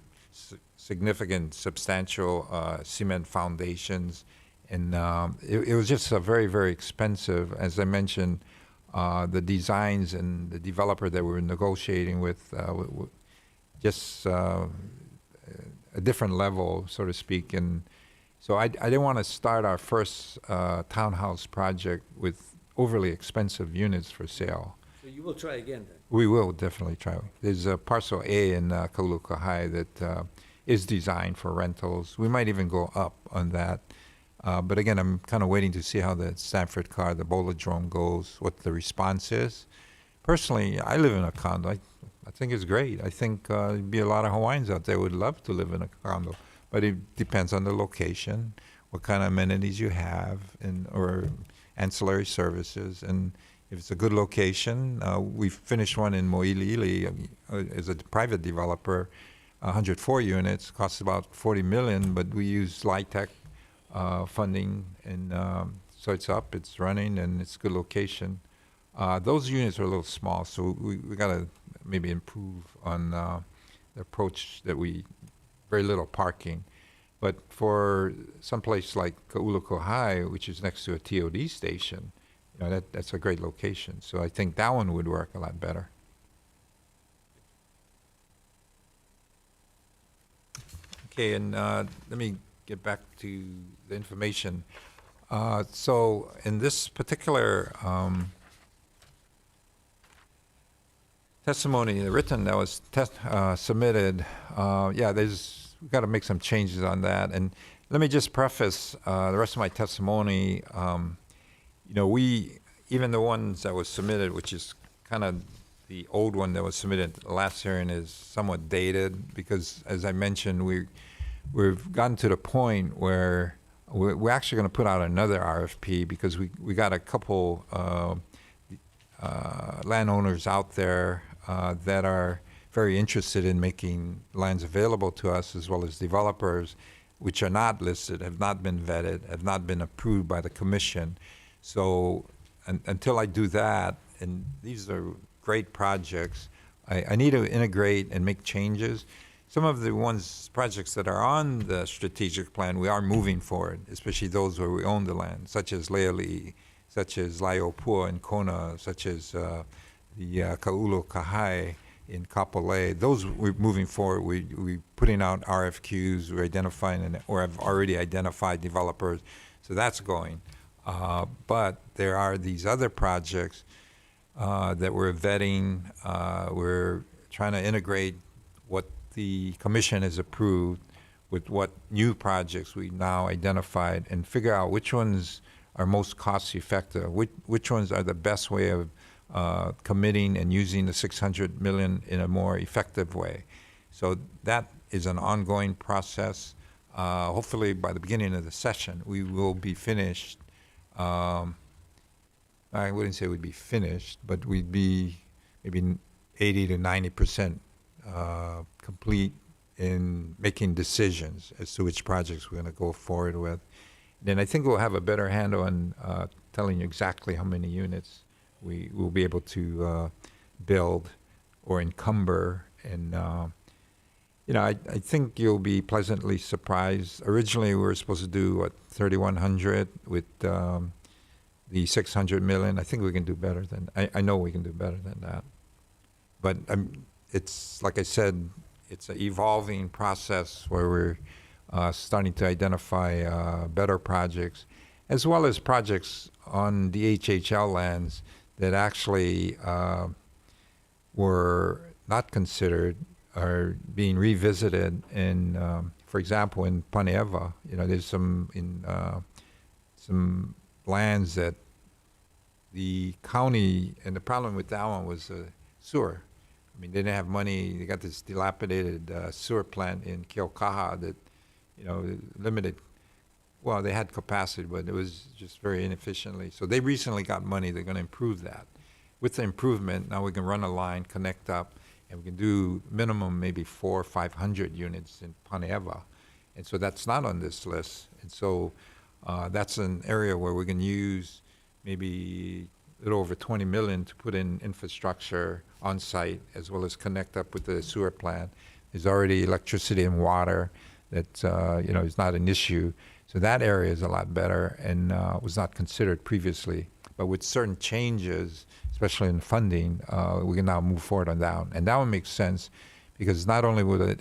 Speaker 3: significant, substantial cement foundations. And it was just very, very expensive. As I mentioned, the designs and the developer that we were negotiating with just a different level, so to speak. And so I didn't want to start our first townhouse project with overly expensive units for sale.
Speaker 2: So you will try again then?
Speaker 3: We will definitely try. There's a parcel A in Kaulukahai that is designed for rentals. We might even go up on that. But again, I'm kind of waiting to see how the Stanford Car, the Bolodrome goes, what the response is. Personally, I live in a condo. I think it's great. I think there'd be a lot of Hawaiians out there who would love to live in a condo. But it depends on the location, what kind of amenities you have, or ancillary services. And if it's a good location, we finished one in Mo'iliili as a private developer, 104 units, costs about $40 million, but we use LIHTC funding, and so it's up, it's running, and it's a good location. Those units are a little small, so we got to maybe improve on the approach that very little parking. But for some place like Kauluko High, which is next to a TOD station, that's a great location. So I think that one would work a lot better. Okay, and let me get back to the information. So in this particular testimony, the written that was submitted, we've got to make some changes on that. And let me just preface the rest of my testimony. Even the ones that was submitted, which is kind of the old one that was submitted last hearing, is somewhat dated because, as I mentioned, we've gotten to the point where we're actually going to put out another RFP because we got a couple landowners out there that are very interested in making lands available to us, as well as developers, which are not listed, have not been vetted, have not been approved by the commission. So until I do that, and these are great projects, I need to integrate and make changes. Some of the projects that are on the strategic plan, we are moving forward, especially those where we own the land, such as Leali, such as Laiopua in Kona, such as the Kaulo Kahai in Kapolei. Those we're moving forward. We're putting out RFQs. We're identifying or have already identified developers. So that's going. But there are these other projects that we're vetting. We're trying to integrate what the commission has approved with what new projects we now identified and figure out which ones are most cost effective, which ones are the best way of committing and using the $600 million in a more effective way. So that is an ongoing process. Hopefully by the beginning of the session, we will be finished. I wouldn't say we'd be finished, but we'd be maybe 80 to 90% complete in making decisions as to which projects we're going to go forward with. Then I think we'll have a better handle on telling you exactly how many units we will be able to build or encumber. And, I think you'll be pleasantly surprised. Originally, we were supposed to do, 3,100 with the $600 million. I think we can do better than, I know we can do better than that. But it's, like I said, it's an evolving process where we're starting to identify better projects, as well as projects on the HHL lands that actually were not considered are being revisited. And for example, in Paneva, there's some lands that the county, and the problem with that one was sewer. I mean, they didn't have money. They got this dilapidated sewer plant in Keaukaha that, limited. Well, they had capacity, but it was just very inefficiently. So they recently got money. They're going to improve that. With the improvement, now we can run a line, connect up, and we can do minimum maybe 400 or 500 units in Paneva. And so that's not on this list. And so that's an area where we can use maybe a little over 20 million to put in infrastructure on site, as well as connect up with the sewer plant. There's already electricity and water that is not an issue. So that area is a lot better and was not considered previously. But with certain changes, especially in funding, we can now move forward on that one. And that one makes sense because not only would it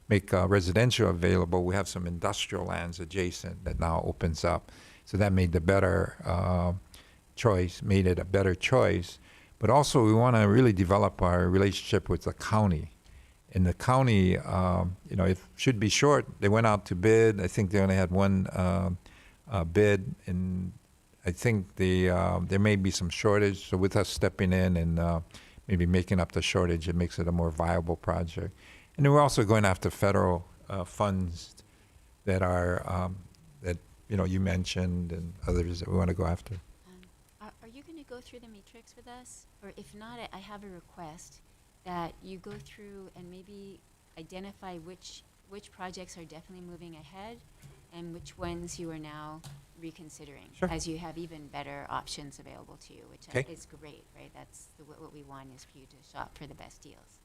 Speaker 3: make residential available, we have some industrial lands adjacent that now opens up. So that made the better made it a better choice. But also we want to really develop our relationship with the county. And the county, it should be short. They went out to bid. I think they only had one bid, and I think there may be some shortage. So with us stepping in and maybe making up the shortage, it makes it a more viable project. And then we're also going after federal funds that are that you mentioned and others that we want to go after.
Speaker 1: Are you going to go through the matrix with us? Or if not, I have a request that you go through and maybe identify which projects are definitely moving ahead and which ones you are now reconsidering.
Speaker 3: Sure.
Speaker 1: As you have even better options available to you, which
Speaker 3: Okay.
Speaker 1: is great, right? That's what we want is for you to shop for the best deals.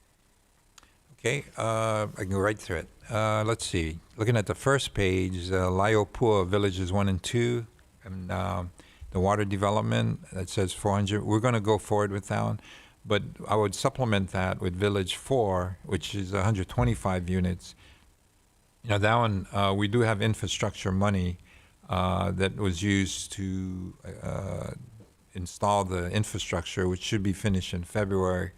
Speaker 3: Okay, I can go right through it. Let's see. Looking at the first page, Laiopua Villages 1 and 2, and the water development, that says 400. We're going to go forward with that one, but I would supplement that with Village 4, which is 125 units. You know, that one, we do have infrastructure money that was used to install the infrastructure, which should be finished in February.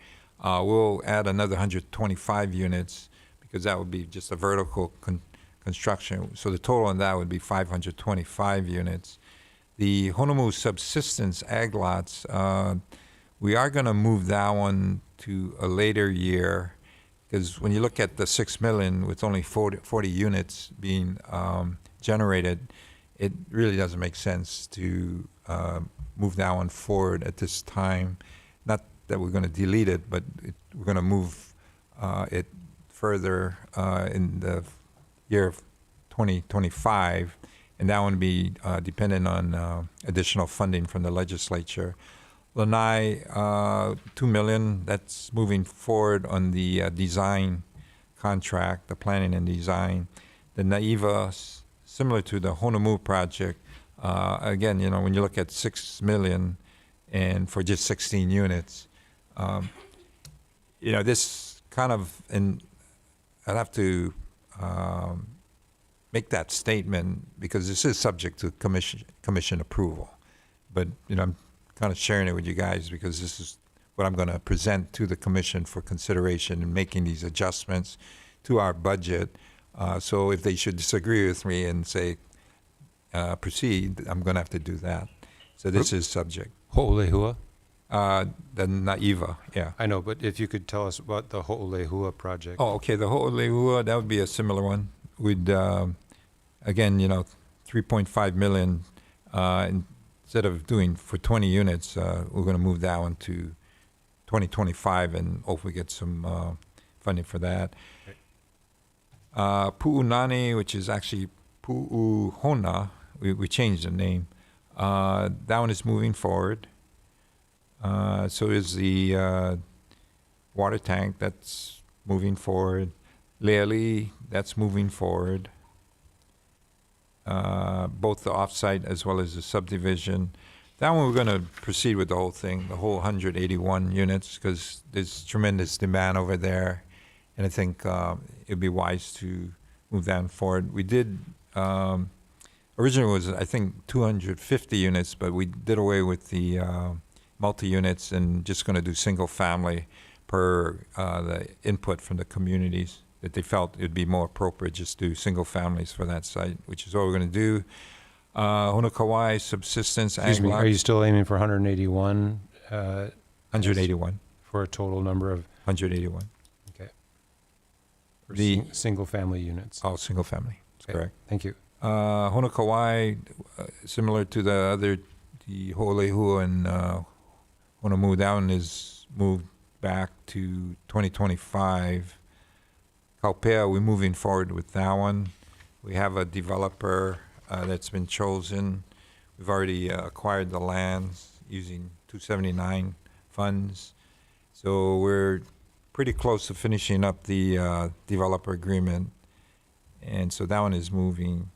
Speaker 3: We'll add another 125 units because that would be just a vertical construction. So the total on that would be 525 units. The Honomu subsistence ag lots, we are going to move that one to a later year because when you look at the 6 million with only 40 units being generated, it really doesn't make sense to move that one forward at this time. Not that we're going to delete it, but we're going to move it further in the year of 2025, and that one be dependent on additional funding from the legislature. Lanai, 2 million, that's moving forward on the design contract, the planning and design. The Naiva, similar to the Honomu project, again, you know, when you look at 6 million and for just 16 units, you know, this kind of, and I'd have to make that statement because this is subject to commission approval. But, you know, I'm kind of sharing it with you guys because this is what I'm going to present to the commission for consideration in making these adjustments to our budget. So if they should disagree with me and say, proceed, I'm going to have to do that. So this is subject.
Speaker 4: Ho'olehua?
Speaker 3: The Naiva, yeah.
Speaker 4: I know, but if you could tell us about the Ho'olehua project.
Speaker 3: Oh, okay, the Ho'olehua, that would be a similar one. We'd, again, you know, 3.5 million, instead of doing for 20 units, we're going to move that one to 2025 and hopefully get some funding for that. Pu'unani, which is actually Pu'uhona, we changed the name. That one is moving forward. So is the water tank, that's moving forward. Leali, that's moving forward. Both the offsite as well as the subdivision. That one we're going to proceed with the whole thing, the whole 181 units, because there's tremendous demand over there. And I think it'd be wise to move that forward. We did, originally was, I think, 250 units, but we did away with the multi-units and just going to do single family per the input from the communities that they felt it would be more appropriate just do single families for that site, which is what we're going to do. Honokawai subsistence
Speaker 4: Excuse
Speaker 3: ag
Speaker 4: me,
Speaker 3: lot,
Speaker 4: are you still aiming for 181?
Speaker 3: 181.
Speaker 4: For a total number of,
Speaker 3: 181.
Speaker 4: okay. For
Speaker 3: The-
Speaker 4: single-family units.
Speaker 3: All single family. That's
Speaker 4: Okay.
Speaker 3: correct.
Speaker 4: Thank you.
Speaker 3: Honokawai, similar to the other, the Ho'olehua and Honomu, that one is moved back to 2025. Kaupea, we're moving forward with that one. We have a developer that's been chosen. We've already acquired the lands using 279 funds. So we're pretty close to finishing up the developer agreement. And so that one is moving.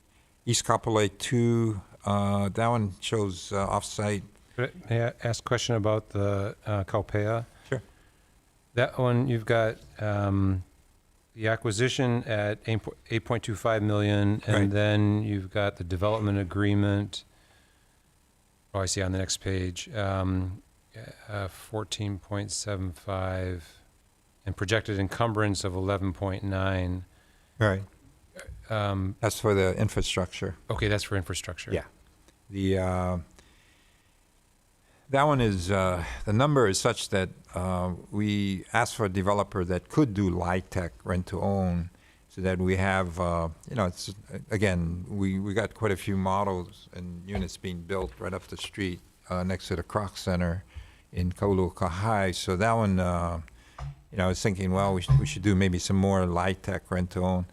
Speaker 3: East Kapolei 2, that one shows offsite.
Speaker 4: May I ask a question about the Kaupea?
Speaker 3: Sure.
Speaker 4: That one, you've got the acquisition at 8.25 million, and
Speaker 3: Right.
Speaker 4: then you've got the development agreement. Oh, I see on the next page, 14.75, and projected encumbrance of 11.9.
Speaker 3: Right. That's for the infrastructure.
Speaker 4: Okay, that's for infrastructure.
Speaker 3: Yeah. The that one is the number is such that we asked for a developer that could do LIHTC rent to own, so that we have you know, it's again we got quite a few models and units being built right up the street next to the Kroc Center in Kaulu'okahai. So that one, you know, I was thinking, well, we should do maybe some more LIHTC rent to own.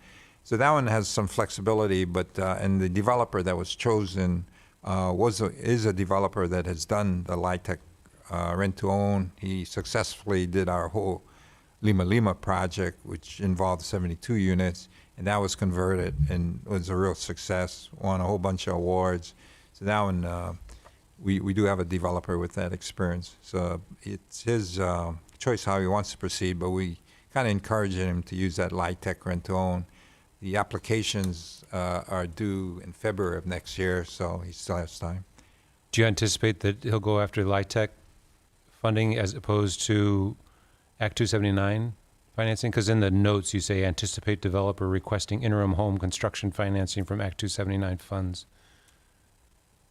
Speaker 3: So that one has some flexibility, but and the developer that was chosen is a developer that has done the LIHTC rent-to-own. He successfully did our whole Lima Lima project, which involved 72 units, and that was converted and was a real success, won a whole bunch of awards. So that one, we do have a developer with that experience. So it's his choice how he wants to proceed, but we kind of encourage him to use that LIHTC rent-to-own. The applications are due in February of next year, so he still has time.
Speaker 4: Do you anticipate that he'll go after LIHTC funding as opposed to Act 279 financing? Because in the notes you say anticipate developer requesting interim home construction financing from Act 279 funds.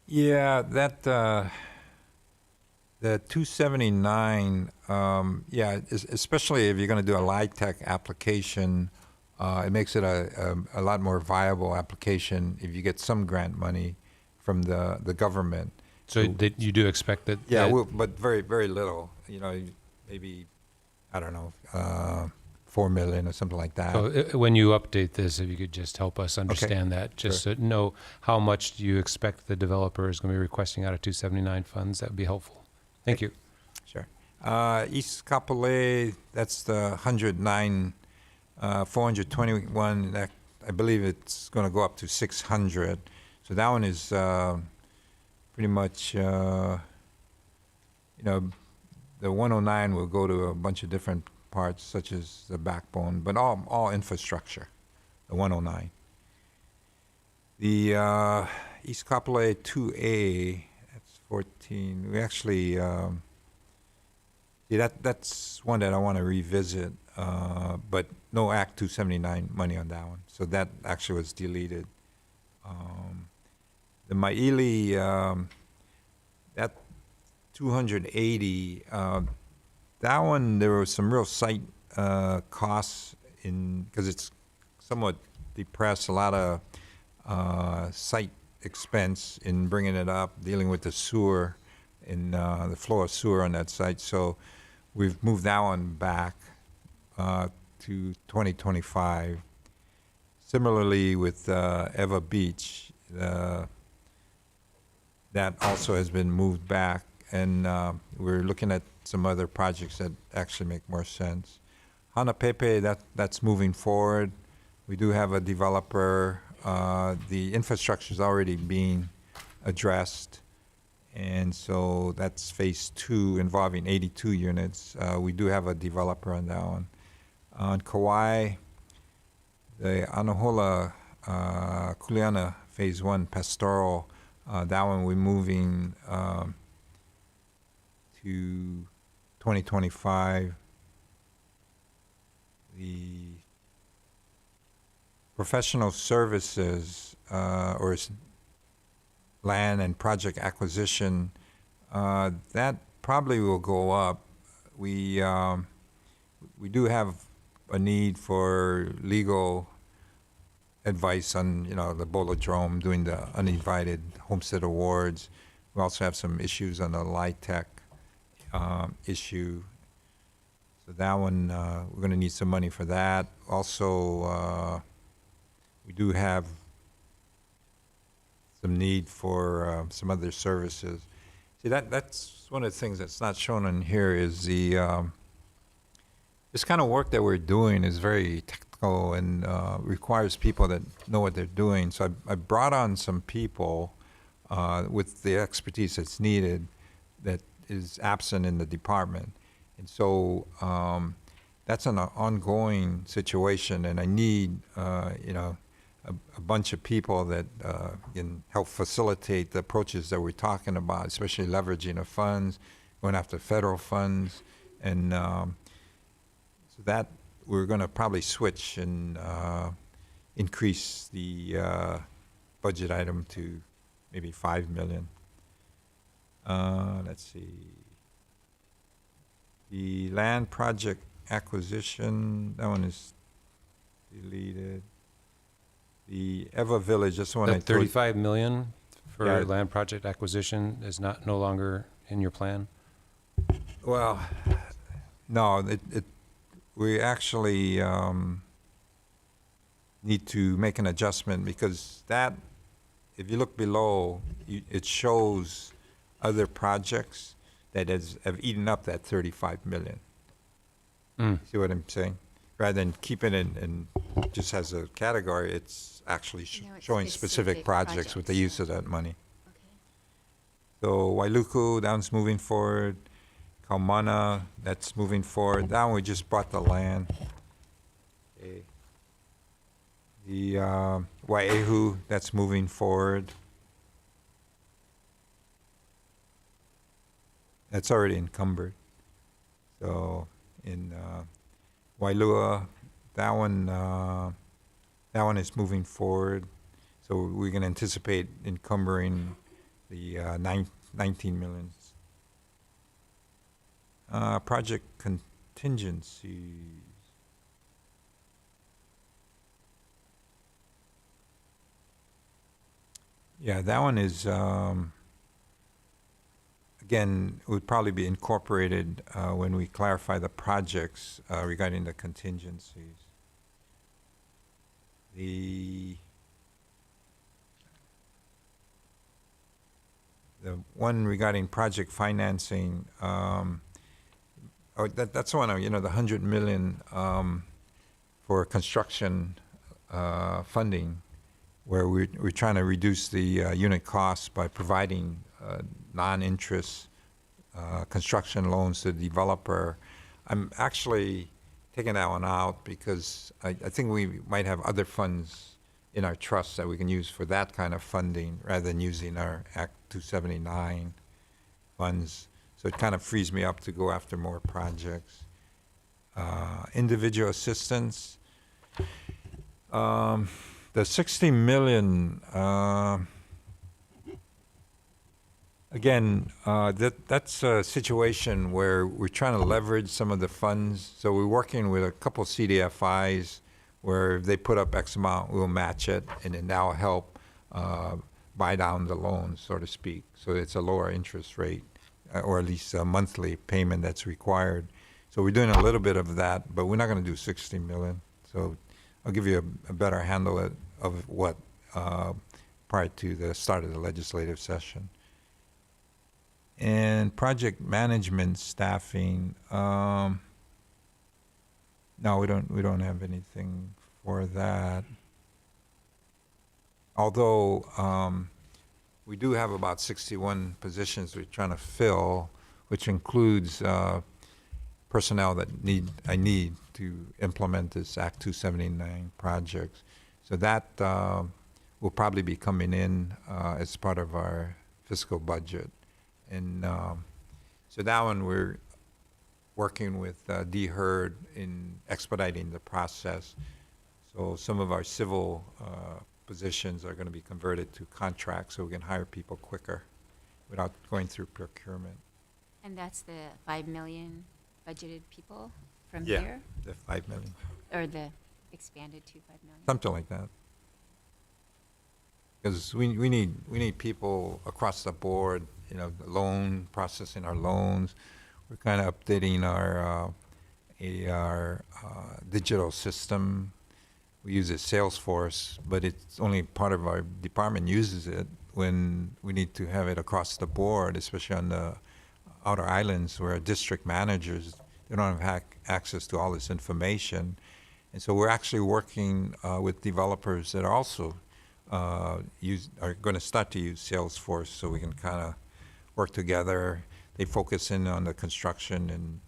Speaker 3: Yeah, that the 279, especially if you're going to do a LIHTC application, it makes it a lot more viable application if you get some grant money from the government.
Speaker 4: So that you do expect that?
Speaker 3: Yeah,
Speaker 4: that-
Speaker 3: but very, very little. Maybe, I don't know, 4 million or something like that.
Speaker 4: So when you update this, if you could just help us understand that, just to know how much do you expect the developer is going to be requesting out of 279 funds, that would be helpful. Thank you.
Speaker 3: Sure. East Kapolei, that's the 109, 421. That, I believe it's going to go up to 600. So that one is pretty much, the 109 will go to a bunch of different parts, such as the backbone, but all infrastructure, the 109. The East Kapolei 2A, that's 14. We actually, that's one that I want to revisit, but no Act 279 money on that one. So that actually was deleted. The Maili, that 280, that one, there was some real site costs because it's somewhat depressed, a lot of site expense in bringing it up, dealing with the sewer, in the flow of sewer on that site. So we've moved that one back to 2025. Similarly with Eva Beach, that also has been moved back, and we're looking at some other projects that actually make more sense. Hanapepe, that's moving forward. We do have a developer. The infrastructure is already being addressed, and so that's phase 2 involving 82 units. We do have a developer on that one. On Kauai, the Anahola Kuleana phase 1 pastoral, that one we're moving to 2025. The professional services or land and project acquisition, that probably will go up. We do have a need for legal advice on the Bolodrome, doing the uninvited homestead awards. We also have some issues on the LIHTC issue. So that one, we're going to need some money for that. Also, we do have some need for some other services. See, that's one of the things that's not shown in here is the this kind of work that we're doing is very technical and requires people that know what they're doing. So I brought on some people with the expertise that's needed that is absent in the department. And so that's an ongoing situation, and I need, a bunch of people that can help facilitate the approaches that we're talking about, especially leveraging of funds, going after federal funds, and so that we're going to probably switch and increase the budget item to maybe $5 million. Let's see. The land project acquisition, that one is deleted. The Eva Village, that's the one I
Speaker 4: That
Speaker 3: told you.
Speaker 4: 35 million for
Speaker 3: Yeah.
Speaker 4: land project acquisition is no longer in your plan?
Speaker 3: Well, no, we actually need to make an adjustment because that if you look below, it shows other projects that have eaten up that 35 million.
Speaker 4: Mm.
Speaker 3: See what I'm saying? Rather than keeping it in just as a category, it's actually
Speaker 1: No, it's
Speaker 3: showing specific
Speaker 1: specific
Speaker 3: projects with the
Speaker 1: projects,
Speaker 3: use of that money.
Speaker 1: Okay.
Speaker 3: So Wailuku, that one's moving forward. Kaumana, that's moving forward. That one, we just bought the land. Okay. The Wai'ehu, that's moving forward. That's already encumbered. So in Wailua, that one is moving forward. So we can anticipate encumbering the 19 millions. Project contingencies. Yeah, that one is, again, would probably be incorporated when we clarify the projects regarding the contingencies. The one regarding project financing, that's one, the 100 million for construction funding, where we're trying to reduce the unit costs by providing non-interest construction loans to the developer. I'm actually taking that one out because I think we might have other funds in our trust that we can use for that kind of funding rather than using our Act 279 funds. So it kind of frees me up to go after more projects. Individual assistance. The 60 million, again, that's a situation where we're trying to leverage some of the funds. So we're working with a couple CDFIs where if they put up X amount, we'll match it, and then that'll help buy down the loan, so to speak. So it's a lower interest rate, or at least a monthly payment that's required. So we're doing a little bit of that, but we're not going to do 60 million. So I'll give you a better handle of what prior to the start of the legislative session. And project management staffing, no, we don't have anything for that. Although we do have about 61 positions we're trying to fill, which includes personnel that I need to implement this Act 279 projects. So that will probably be coming in as part of our fiscal budget. And so that one we're working with D. Hurd in expediting the process. So some of our civil positions are going to be converted to contracts so we can hire people quicker without going through procurement.
Speaker 1: And that's the 5 million budgeted people from
Speaker 3: Yeah,
Speaker 1: here?
Speaker 3: the 5 million,
Speaker 1: Or the expanded to 5 million?
Speaker 3: something like that. Because we need people across the board, the loan, processing our loans. We're kind of updating our digital system. We use a Salesforce, but it's only part of our department uses it when we need to have it across the board, especially on the outer islands where district managers, they don't have access to all this information. And so we're actually working with developers that are also are going to start to use Salesforce so we can kind of work together. They focus in on the construction and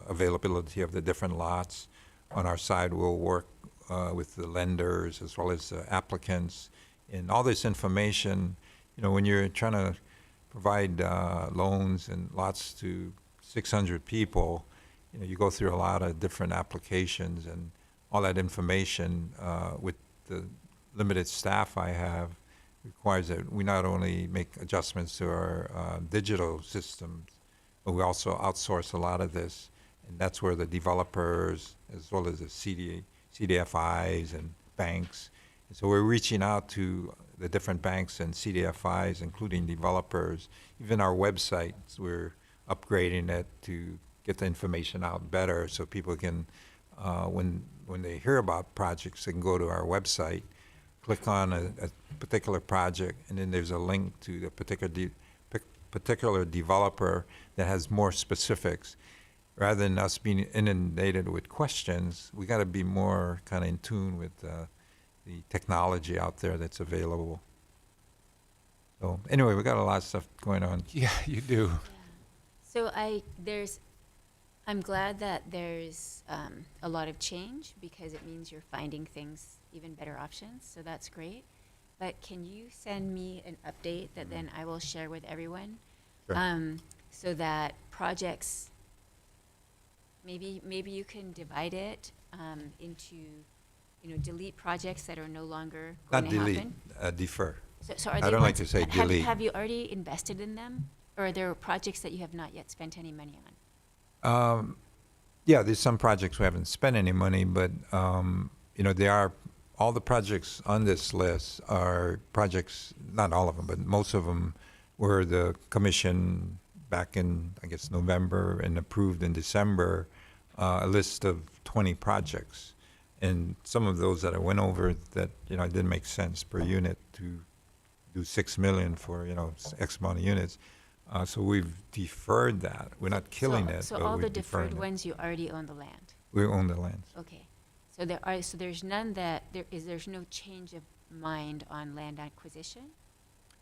Speaker 3: availability of the different lots. On our side, we'll work with the lenders as well as the applicants. And all this information, when you're trying to provide loans and lots to 600 people, you go through a lot of different applications, and all that information with the limited staff I have requires that we not only make adjustments to our digital systems, but we also outsource a lot of this. And that's where the developers, as well as the CDFIs and banks. And so we're reaching out to the different banks and CDFIs, including developers. Even our websites, we're upgrading it to get the information out better so people can, when they hear about projects, they can go to our website. click on a particular project, and then there's a link to the particular developer that has more specifics. Rather than us being inundated with questions, we got to be more kind of in tune with the technology out there that's available. So anyway, we got a lot of stuff going on.
Speaker 4: Yeah, you do.
Speaker 1: So I'm glad that there's a lot of change because it means you're finding things, even better options. So that's great. But can you send me an update that then I will share with everyone?
Speaker 3: Sure.
Speaker 1: So that projects, maybe you can divide it into, delete projects that are no longer going
Speaker 3: Not
Speaker 1: to
Speaker 3: delete,
Speaker 1: happen.
Speaker 3: defer.
Speaker 1: So are
Speaker 3: I
Speaker 1: they
Speaker 3: don't like
Speaker 1: ones-
Speaker 3: to say
Speaker 1: have-
Speaker 3: delete.
Speaker 1: Have you already invested in them? Or are there projects that you have not yet spent any money on?
Speaker 3: Yeah, there's some projects we haven't spent any money, but they are all the projects on this list are projects. Not all of them, but most of them were the commission back in, I guess, November and approved in December a list of 20 projects, and some of those that I went over that it didn't make sense per unit to do 6 million for X amount of units. So we've deferred that. We're not killing it,
Speaker 1: So
Speaker 3: but
Speaker 1: all
Speaker 3: we're
Speaker 1: the deferred
Speaker 3: deferring it.
Speaker 1: ones, you already own the land?
Speaker 3: We own the land.
Speaker 1: Okay. So there's none there's no change of mind on land acquisition?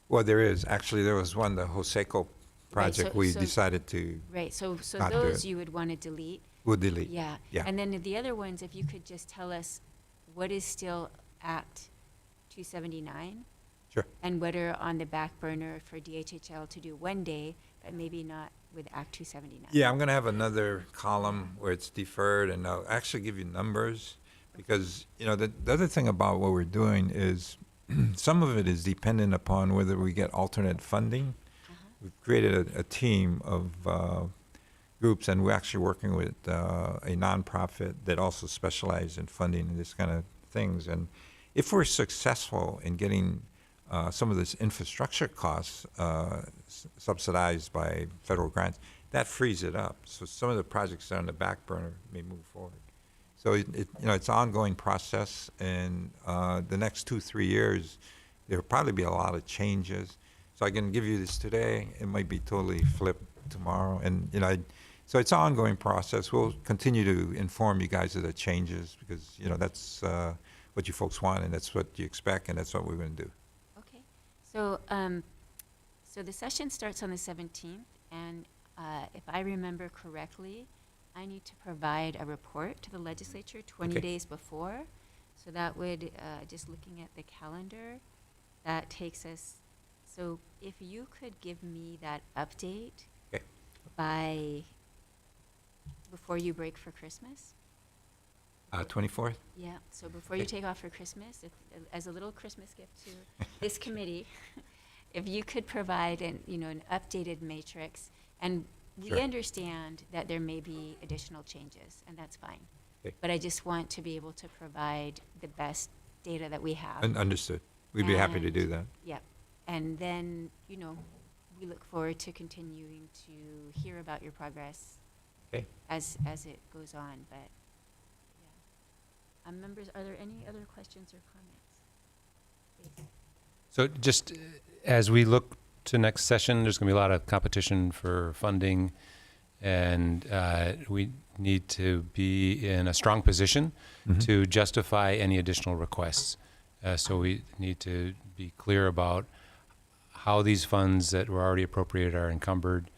Speaker 3: Well, there is. Actually, there was one, the Joseco project,
Speaker 1: so-
Speaker 3: we
Speaker 1: so-
Speaker 3: decided to,
Speaker 1: Right, so
Speaker 3: Not do
Speaker 1: those
Speaker 3: it.
Speaker 1: you would want to delete?
Speaker 3: we'll delete.
Speaker 1: Yeah.
Speaker 3: Yeah.
Speaker 1: And then the other ones, if you could just tell us what is still Act 279?
Speaker 3: Sure.
Speaker 1: And what are on the back burner for DHHL to do one day, but maybe not with Act 279?
Speaker 3: Yeah, I'm going to have another column where it's deferred, and I'll actually give you numbers, because, the other thing about what we're doing is some of it is dependent upon whether we get alternate funding. We've created a team of groups, and we're actually working with a nonprofit that also specializes in funding and this kind of things. And if we're successful in getting some of this infrastructure costs subsidized by federal grants, that frees it up. So some of the projects that are on the back burner may move forward. So it's an ongoing process, and the next 2-3 years, there'll probably be a lot of changes. So I can give you this today, it might be totally flipped tomorrow, and so it's an ongoing process. We'll continue to inform you guys of the changes because that's what you folks want, and that's what you expect, and that's what we're going to do.
Speaker 1: Okay. So the session starts on the 17th, and if I remember correctly, I need to provide a report to the legislature 20
Speaker 3: Okay.
Speaker 1: days before. So that would, just looking at the calendar, that takes us, so if you could give me that update
Speaker 3: Okay.
Speaker 1: before you break for Christmas?
Speaker 3: 24th?
Speaker 1: Yeah, so before you
Speaker 3: Okay.
Speaker 1: take off for Christmas, as a little Christmas gift to this committee, if you could provide an updated matrix, and we
Speaker 3: Sure.
Speaker 1: understand that there may be additional changes, and that's fine.
Speaker 3: Okay.
Speaker 1: But I just want to be able to provide the best data that we have.
Speaker 3: Understood. We'd be happy to
Speaker 1: And-
Speaker 3: do that.
Speaker 1: Yep. And then, we look forward to continuing to hear about your progress
Speaker 3: Okay.
Speaker 1: as it goes on, but, yeah. Members, are there any other questions or comments? Please.
Speaker 4: So just as we look to next session, there's going to be a lot of competition for funding, and we need to be in a strong position to justify any additional requests. So we need to be clear about how these funds that were already appropriated are encumbered.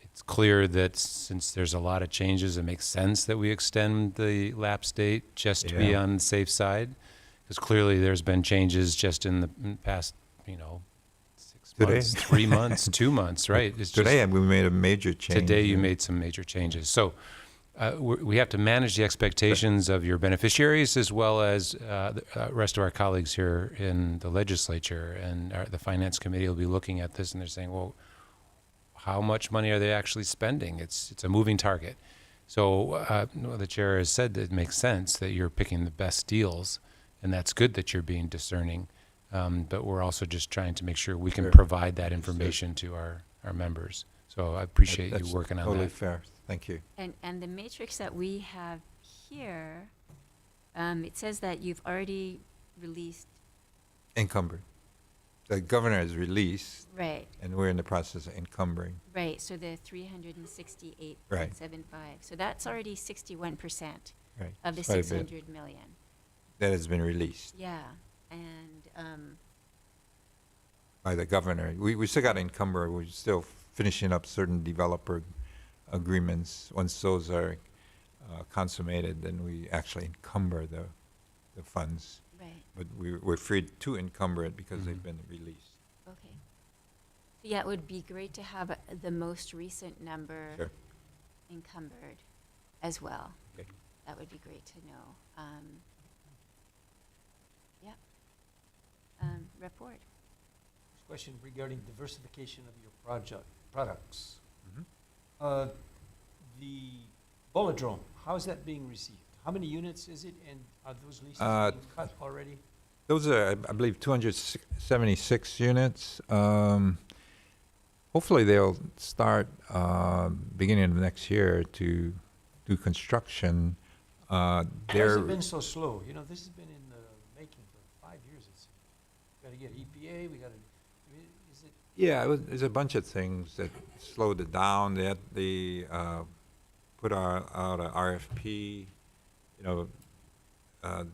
Speaker 4: It's clear that since there's a lot of changes, it makes sense that we extend the lapse date just to be
Speaker 3: Yeah.
Speaker 4: on the safe side. Because clearly there's been changes just in the past, 6
Speaker 3: Today.
Speaker 4: months, 3 months, 2 months, right? It's
Speaker 3: Today, we made a major change.
Speaker 4: Today you
Speaker 3: and-
Speaker 4: made some major changes. So we have to manage the expectations of your beneficiaries as well as the rest of our colleagues here in the legislature. And the finance committee will be looking at this and they're saying, well, how much money are they actually spending? It's a moving target. So the chair has said that it makes sense that you're picking the best deals, and that's good that you're being discerning. But we're also just trying to make sure we can
Speaker 3: Sure.
Speaker 4: provide that information to our members. So I appreciate
Speaker 3: That's
Speaker 4: you working on
Speaker 3: totally
Speaker 4: that.
Speaker 3: fair. Thank you.
Speaker 1: And the matrix that we have here, it says that you've already released
Speaker 3: Encumbered. The governor has released,
Speaker 1: Right,
Speaker 3: and we're in the process of encumbering.
Speaker 1: right, so the 368.75. So that's already 61%
Speaker 3: Right.
Speaker 1: of the
Speaker 3: It's quite a bit.
Speaker 1: 600 million.
Speaker 3: That has been released
Speaker 1: Yeah, and,
Speaker 3: by the governor. We still got to encumber. We're still finishing up certain developer agreements. Once those are consummated, then we actually encumber the funds.
Speaker 1: right,
Speaker 3: But we're free to encumber it because they've been released.
Speaker 1: okay. So yeah, it would be great to have the most recent number
Speaker 3: Sure.
Speaker 1: encumbered as well.
Speaker 3: Okay.
Speaker 1: That would be great to know. Yeah. Rep. Ward.
Speaker 2: Question regarding diversification of your products.
Speaker 3: Mhm.
Speaker 2: The Bolodrome, how is that being received? How many units is it, and are those leases
Speaker 3: Uh,
Speaker 2: being cut already?
Speaker 3: Those are, I believe, 276 units. Hopefully, they'll start beginning of next year to do construction.
Speaker 2: Why has
Speaker 3: They're
Speaker 2: it been so slow? You know, this has been in the making for 5 years, it seems. Got to get EPA, we got to, is it,
Speaker 3: Yeah, there's a bunch of things that slowed it down. They put out a RFP. You know,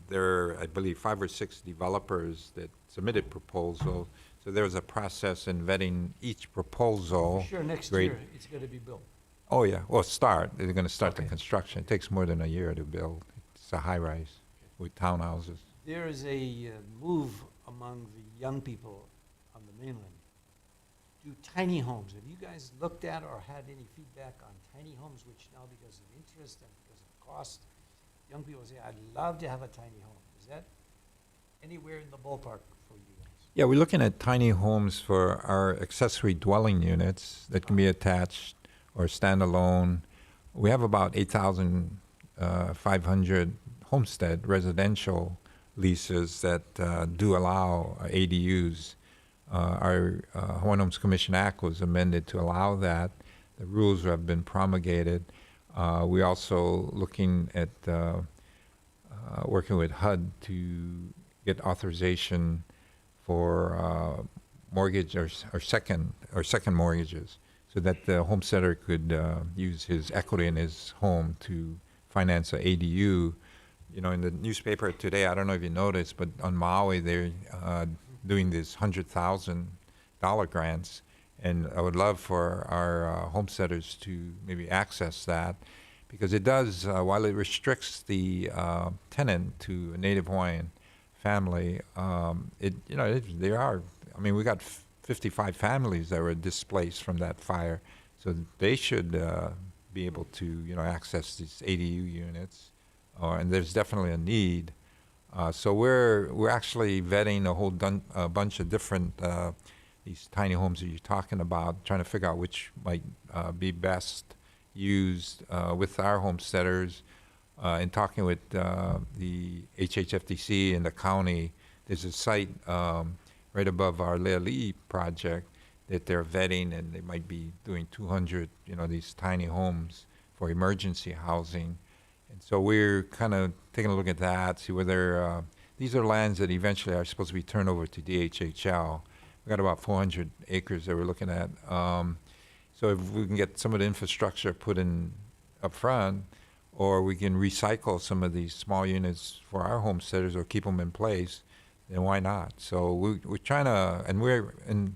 Speaker 3: there are, I believe, 5 or 6 developers that submitted proposals. So there was a process in vetting each proposal.
Speaker 2: sure, next
Speaker 3: Great.
Speaker 2: year, it's going to be built.
Speaker 3: Oh, yeah. Well, they're going to start the
Speaker 2: Okay.
Speaker 3: construction. It takes more than a year to build. It's a high-rise with townhouses.
Speaker 2: There is a move among the young people on the mainland to do tiny homes. Have you guys looked at or had any feedback on tiny homes, which now because of interest and because of cost, young people say, I'd love to have a tiny home. Is that anywhere in the ballpark for you guys?
Speaker 3: Yeah, we're looking at tiny homes for our accessory dwelling units that can be attached or standalone. We have about 8,500 homestead residential leases that do allow ADUs. Our Hawaiian Homes Commission Act was amended to allow that. The rules have been promulgated. We also looking at working with HUD to get authorization for mortgage or second mortgages, so that the homesteader could use his equity in his home to finance a ADU. You know, in the newspaper today, I don't know if you noticed, but on Maui they're doing these $100,000 grants, and I would love for our homesteaders to maybe access that, because it does, while it restricts the tenant to a Native Hawaiian family, there are, I mean, we got 55 families that were displaced from that fire, so they should be able to, access these ADU units, and there's definitely a need. So we're actually vetting a bunch of different these tiny homes that you're talking about, trying to figure out which might be best used with our homesteaders. In talking with the HHFTC and the county, there's a site right above our Leali project that they're vetting, and they might be doing 200, these tiny homes for emergency housing. And so we're kind of taking a look at that, see whether these are lands that eventually are supposed to be turned over to DHHL. We've got about 400 acres that we're looking at. So if we can get some of the infrastructure put in up front, or we can recycle some of these small units for our homesteaders or keep them in place, then why not? So we're trying to, and we're in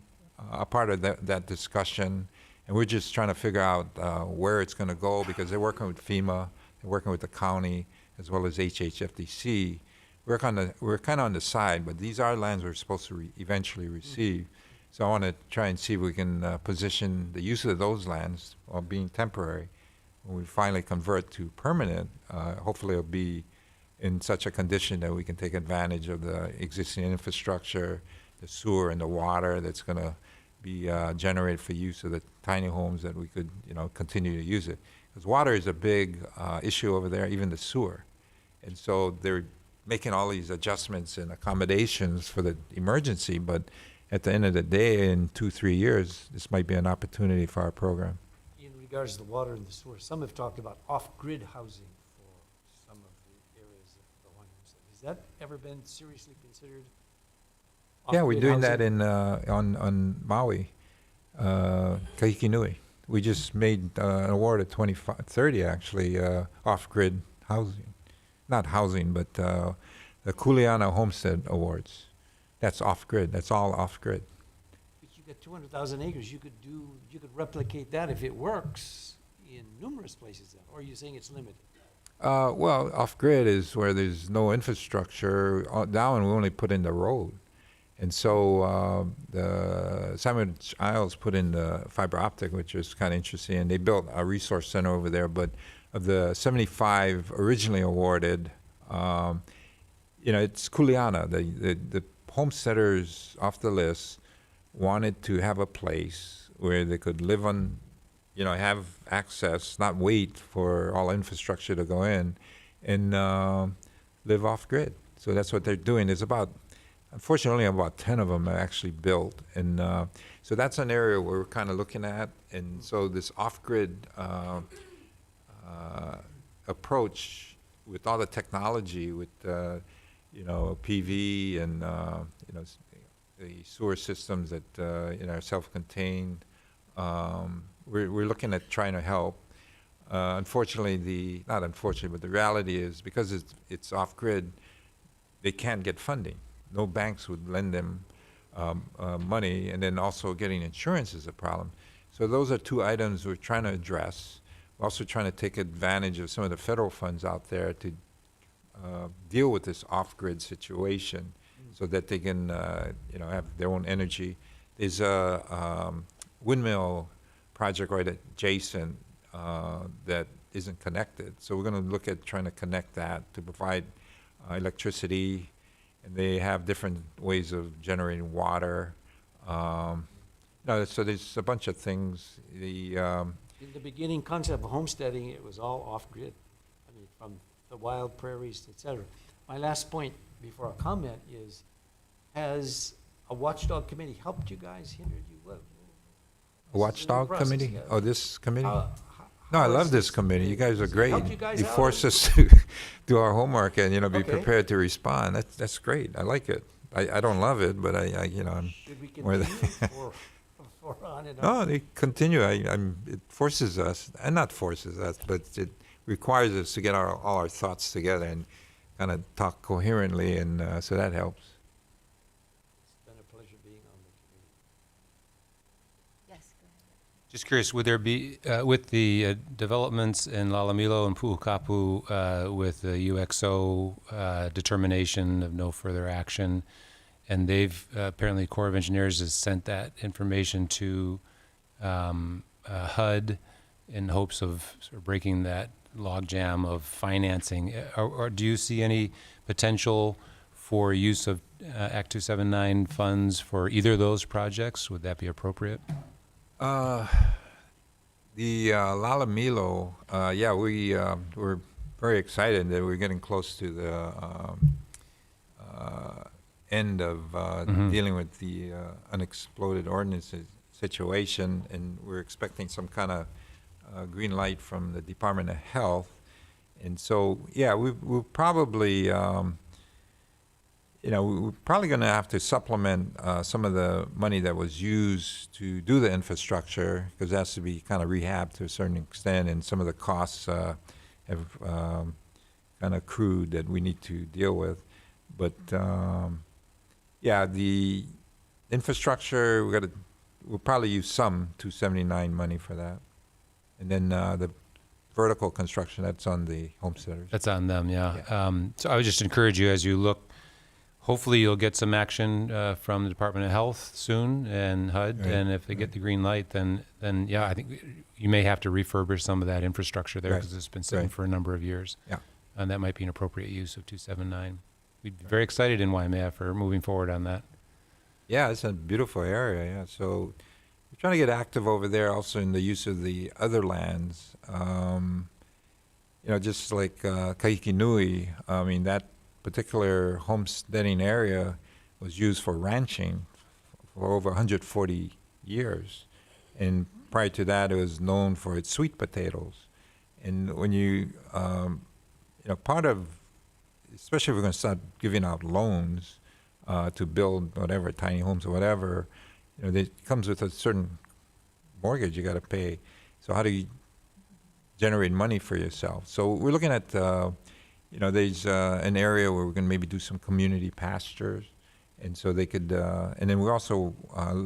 Speaker 3: a part of that discussion, and we're just trying to figure out where it's going to go, because they're working with FEMA, they're working with the county, as well as HHFTC. We're kind of on the side, but these are lands we're supposed to eventually receive. So I want to try and see if we can position the use of those lands while being temporary. When we finally convert to permanent, hopefully it'll be in such a condition that we can take advantage of the existing infrastructure, the sewer and the water that's going to be generated for use of the tiny homes, that we could, continue to use it. Because water is a big issue over there, even the sewer. And so they're making all these adjustments and accommodations for the emergency, but at the end of the day, in 2-3 years, this might be an opportunity for our program.
Speaker 2: In regards to the water and the sewer, some have talked about off-grid housing for some of the areas of the Hawaiian homestead. Has that ever been seriously considered
Speaker 3: Yeah, we're
Speaker 2: Off-grid
Speaker 3: doing that
Speaker 2: housing?
Speaker 3: on Maui, Kahikinui. We just made an award of 30 actually, off-grid housing. Not housing, but the Kuleana Homestead Awards. That's off-grid. That's all off-grid.
Speaker 2: But you got 200,000 acres, you could replicate that if it works in numerous places then, or are you saying it's limited?
Speaker 3: Well, off-grid is where there's no infrastructure. Down, we only put in the road. And so the Sandwich Isles put in the fiber optic, which was kind of interesting. And they built a resource center over there. But of the 75 originally awarded, it's Kuleana. The homesteaders off the list wanted to have a place where they could live on, have access, not wait for all infrastructure to go in, and live off-grid. So that's what they're doing. Unfortunately, only about 10 of them are actually built. And so that's an area where we're kind of looking at. And so this off-grid approach with all the technology, with, PV and, the sewer systems that, are self-contained, we're looking at trying to help. Unfortunately, not unfortunately, but the reality is because it's off-grid, they can't get funding. No banks would lend them money, and then also getting insurance is a problem. So those are two items we're trying to address. We're also trying to take advantage of some of the federal funds out there to deal with this off-grid situation so that they can, have their own energy. There's a windmill project right adjacent that isn't connected. So we're going to look at trying to connect that to provide electricity. And they have different ways of generating water. So there's a bunch of things.
Speaker 2: In the beginning concept of homesteading, it was all off-grid. I mean, from the wild prairies, et cetera. My last point before I comment is, has a watchdog committee helped you guys, hindered you? What,
Speaker 3: A watchdog
Speaker 2: process,
Speaker 3: committee?
Speaker 2: yeah.
Speaker 3: Oh, this committee?
Speaker 2: How
Speaker 3: No, I
Speaker 2: has
Speaker 3: love this committee. You guys are
Speaker 2: has it
Speaker 3: great.
Speaker 2: helped you guys
Speaker 3: You
Speaker 2: out?
Speaker 3: force us to do our homework and, be
Speaker 2: Okay.
Speaker 3: prepared to respond. That's great. I like it. I don't love it, but I'm
Speaker 2: Should we
Speaker 3: more
Speaker 2: continue
Speaker 3: than
Speaker 2: for on and on?
Speaker 3: No, they continue. It forces us, and not forces us, but it requires us to get all our thoughts together and kind of talk coherently, and so that helps.
Speaker 2: It's been a pleasure being on the committee.
Speaker 1: Yes, go ahead.
Speaker 4: Just curious, would there be, with the developments in Lalamilo and Pu'ukapu, with the UXO determination of no further action, and they've, apparently Corps of Engineers has sent that information to HUD in hopes of sort of breaking that logjam of financing. Or do you see any potential for use of Act 279 funds for either of those projects? Would that be appropriate?
Speaker 3: The Lalamilo, we're very excited that we're getting close to the end of dealing with the unexploded ordnances situation, and we're expecting some kind of green light from the Department of Health. And so, we'll probably, we're probably going to have to supplement some of the money that was used to do the infrastructure, because it has to be kind of rehabbed to a certain extent, and some of the costs have kind of accrued that we need to deal with. But the infrastructure, we'll probably use some 279 money for that, and then the vertical construction, that's on the homesteaders.
Speaker 4: That's on them, yeah. So I would just encourage you as you look. Hopefully, you'll get some action from the Department of Health soon and HUD,
Speaker 3: Right.
Speaker 4: and if they get the green light, then I think you may have to refurbish some of that infrastructure there
Speaker 3: Right.
Speaker 4: because it's been sitting
Speaker 3: Right.
Speaker 4: for a number of years.
Speaker 3: Yeah.
Speaker 4: And that might be an appropriate use of 279. We'd be very excited in Waimea for moving forward on that.
Speaker 3: Yeah, it's a beautiful area, yeah. So we're trying to get active over there also in the use of the other lands. Just like Kahikinui, I mean, that particular homesteading area was used for ranching for over 140 years. And prior to that, it was known for its sweet potatoes. And when you, part of, especially if we're going to start giving out loans, to build whatever, tiny homes or whatever, it comes with a certain mortgage you got to pay. So how do you generate money for yourself? So we're looking at, there's an area where we're going to maybe do some community pastures. And so they could, and then we're also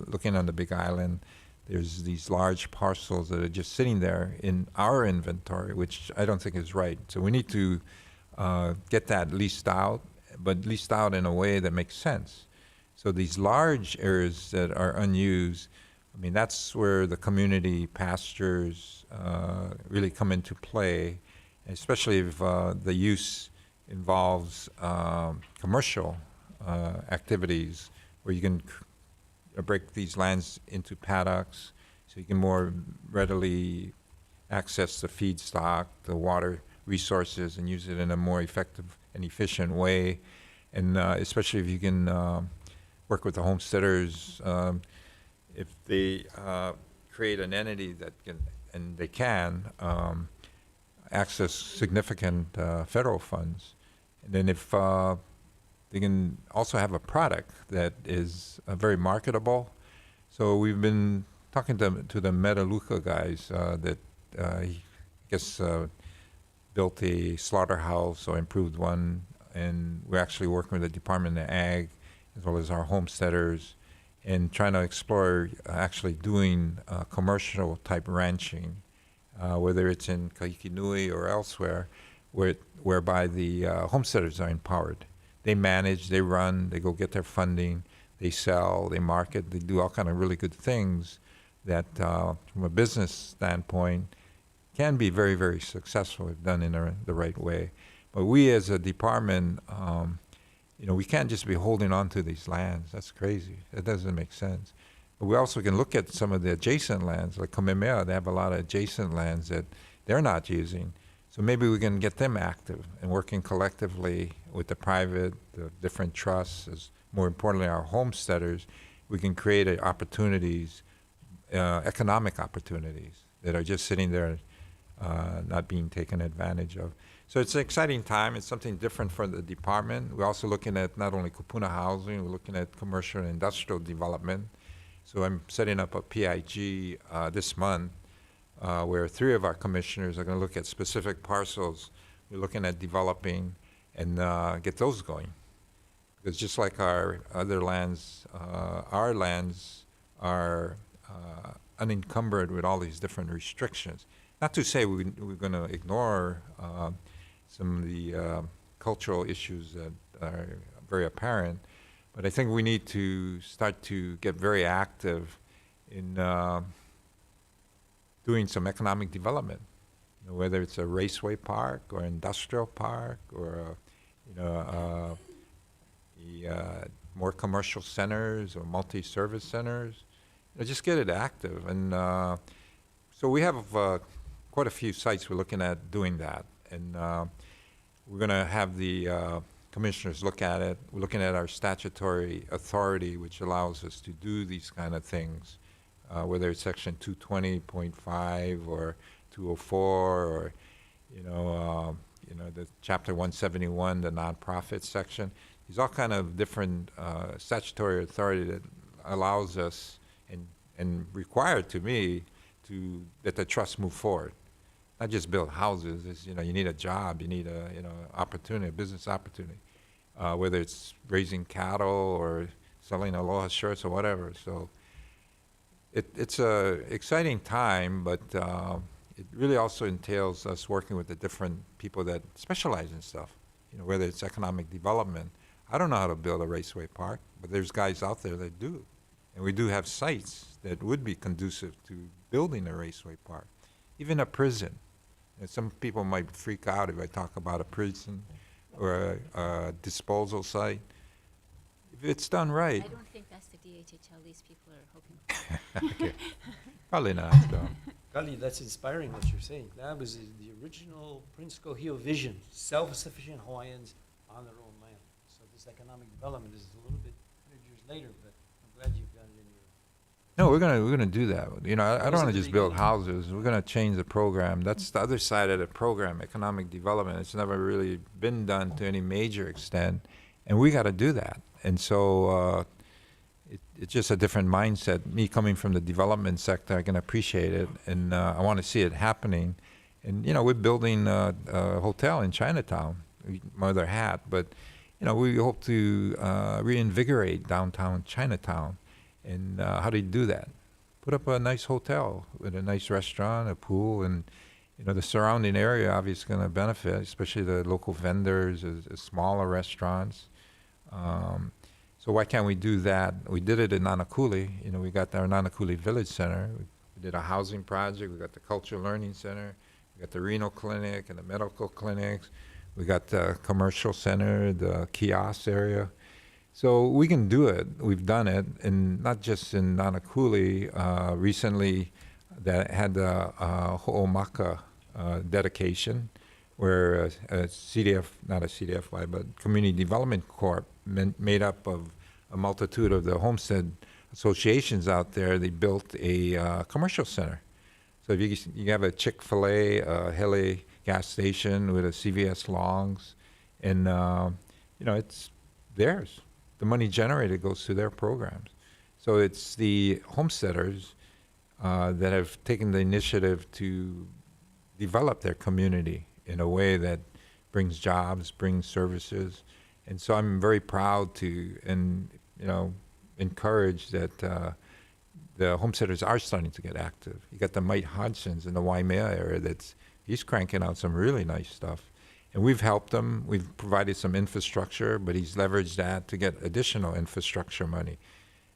Speaker 3: looking on the Big Island. There's these large parcels that are just sitting there in our inventory, which I don't think is right. So we need to get that leased out, but leased out in a way that makes sense. So these large areas that are unused, I mean, that's where the community pastures really come into play, especially if the use involves commercial activities where you can break these lands into paddocks so you can more readily access the feedstock, the water resources, and use it in a more effective and efficient way. And especially if you can work with the homesteaders, if they create an entity that can, and they can, access significant federal funds. And then if they can also have a product that is very marketable. So we've been talking to the Metaluca guys that I guess built a slaughterhouse or improved one, and we're actually working with the Department of Ag as well as our homesteaders and trying to explore actually doing commercial type ranching, whether it's in Kahikinui or elsewhere, whereby the homesteaders are empowered. They manage, they run, they go get their funding, they sell, they market, they do all kind of really good things that, from a business standpoint, can be very, very successful if done in the right way. But we as a department, we can't just be holding on to these lands. That's crazy. That doesn't make sense. But we also can look at some of the adjacent lands, like Kamehameha. They have a lot of adjacent lands that they're not using. So maybe we can get them active and working collectively with the private, the different trusts, as more importantly our homesteaders. We can create opportunities, economic opportunities that are just sitting there, not being taken advantage of. So it's an exciting time. It's something different for the department. We're also looking at not only kupuna housing, we're looking at commercial and industrial development. So I'm setting up a PIG this month where 3 of our commissioners are going to look at specific parcels. We're looking at developing and get those going. Because just like our other lands, our lands are unencumbered with all these different restrictions. Not to say we're going to ignore some of the cultural issues that are very apparent, but I think we need to start to get very active in doing some economic development, whether it's a raceway park or industrial park or more commercial centers or multi-service centers. Just get it active. And so we have quite a few sites we're looking at doing that. And we're going to have the commissioners look at it. We're looking at our statutory authority, which allows us to do these kind of things, whether it's Section 220.5 or 204 or, the Chapter 171, the nonprofit section. There's all kind of different statutory authority that allows us and required to me that the trust move forward. Not just build houses. It's, you need a job. You need a opportunity, a business opportunity, whether it's raising cattle or selling aloha shirts or whatever. So it's a exciting time, but it really also entails us working with the different people that specialize in stuff. Whether it's economic development. I don't know how to build a raceway park, but there's guys out there that do. And we do have sites that would be conducive to building a raceway park, even a prison. And some people might freak out if I talk about a prison or a disposal site. If it's done right.
Speaker 1: I don't think that's the DHHL these people are hoping for.
Speaker 3: Okay. Probably not, though.
Speaker 2: Kali, that's inspiring what you're saying. That was the original Prince Kohio vision, self-sufficient Hawaiians on their own land. So this economic development is a little bit 100 years later, but I'm glad you've got it in your...
Speaker 3: No, we're gonna do that. I don't want to
Speaker 2: the
Speaker 3: just build
Speaker 2: beginning.
Speaker 3: houses. We're gonna change the program. That's the other side of the program, economic development. It's never really been done to any major extent, and we got to do that. And so it's just a different mindset. Me coming from the development sector, I can appreciate it, and I want to see it happening. And, we're building a hotel in Chinatown, my other hat, but, we hope to reinvigorate downtown Chinatown. And how do you do that? Put up a nice hotel with a nice restaurant, a pool, and, the surrounding area obviously going to benefit, especially the local vendors, the smaller restaurants. So why can't we do that? We did it in Nanakuli. We got our Nanakuli Village Center. We did a housing project. We got the Cultural Learning Center. We got the renal clinic and the medical clinics. We got the commercial center, the kiosk area. So we can do it. We've done it, and not just in Nanakuli. Recently, that had the Ho'omaka dedication, where a CDF, not a CDFY, but Community Development Corp, made up of a multitude of the homestead associations out there, they built a commercial center. So if you have a Chick-fil-A, a Hele gas station with a CVS Longs, and it's theirs. The money generated goes to their programs. So it's the homesteaders that have taken the initiative to develop their community in a way that brings jobs, brings services. And so I'm very proud to, and encourage that the homesteaders are starting to get active. You got the Mike Hodgsons in the Waimea area he's cranking out some really nice stuff. And we've helped him. We've provided some infrastructure, but he's leveraged that to get additional infrastructure money.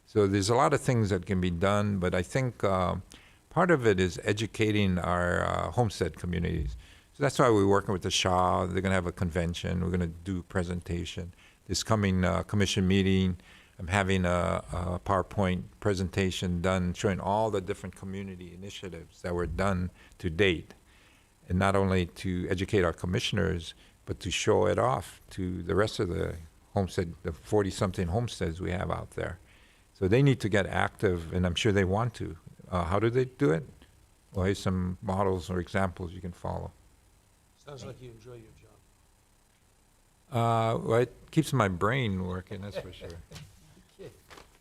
Speaker 3: So there's a lot of things that can be done, but I think part of it is educating our homestead communities. So that's why we're working with the Shaw. They're going to have a convention. We're going to do a presentation. This coming commission meeting, I'm having a PowerPoint presentation done showing all the different community initiatives that were done to date. And not only to educate our commissioners, but to show it off to the rest of the homestead, the 40-something homesteads we have out there. So they need to get active, and I'm sure they want to. How do they do it? Well, here's some models or examples you can follow.
Speaker 2: Sounds like you enjoy your job.
Speaker 3: Well, it keeps my brain working, that's for sure.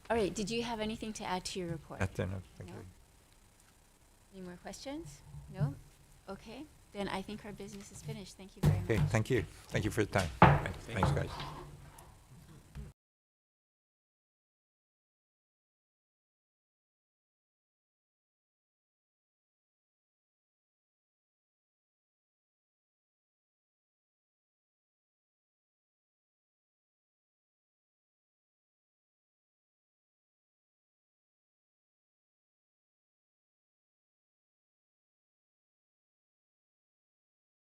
Speaker 1: All right, did you have anything to add to your report?
Speaker 3: Thank you.
Speaker 1: Any more questions? No? Okay, then I think our business is finished. Thank you very much.
Speaker 3: Okay, thank you. Thank you for the time. Thanks, guys.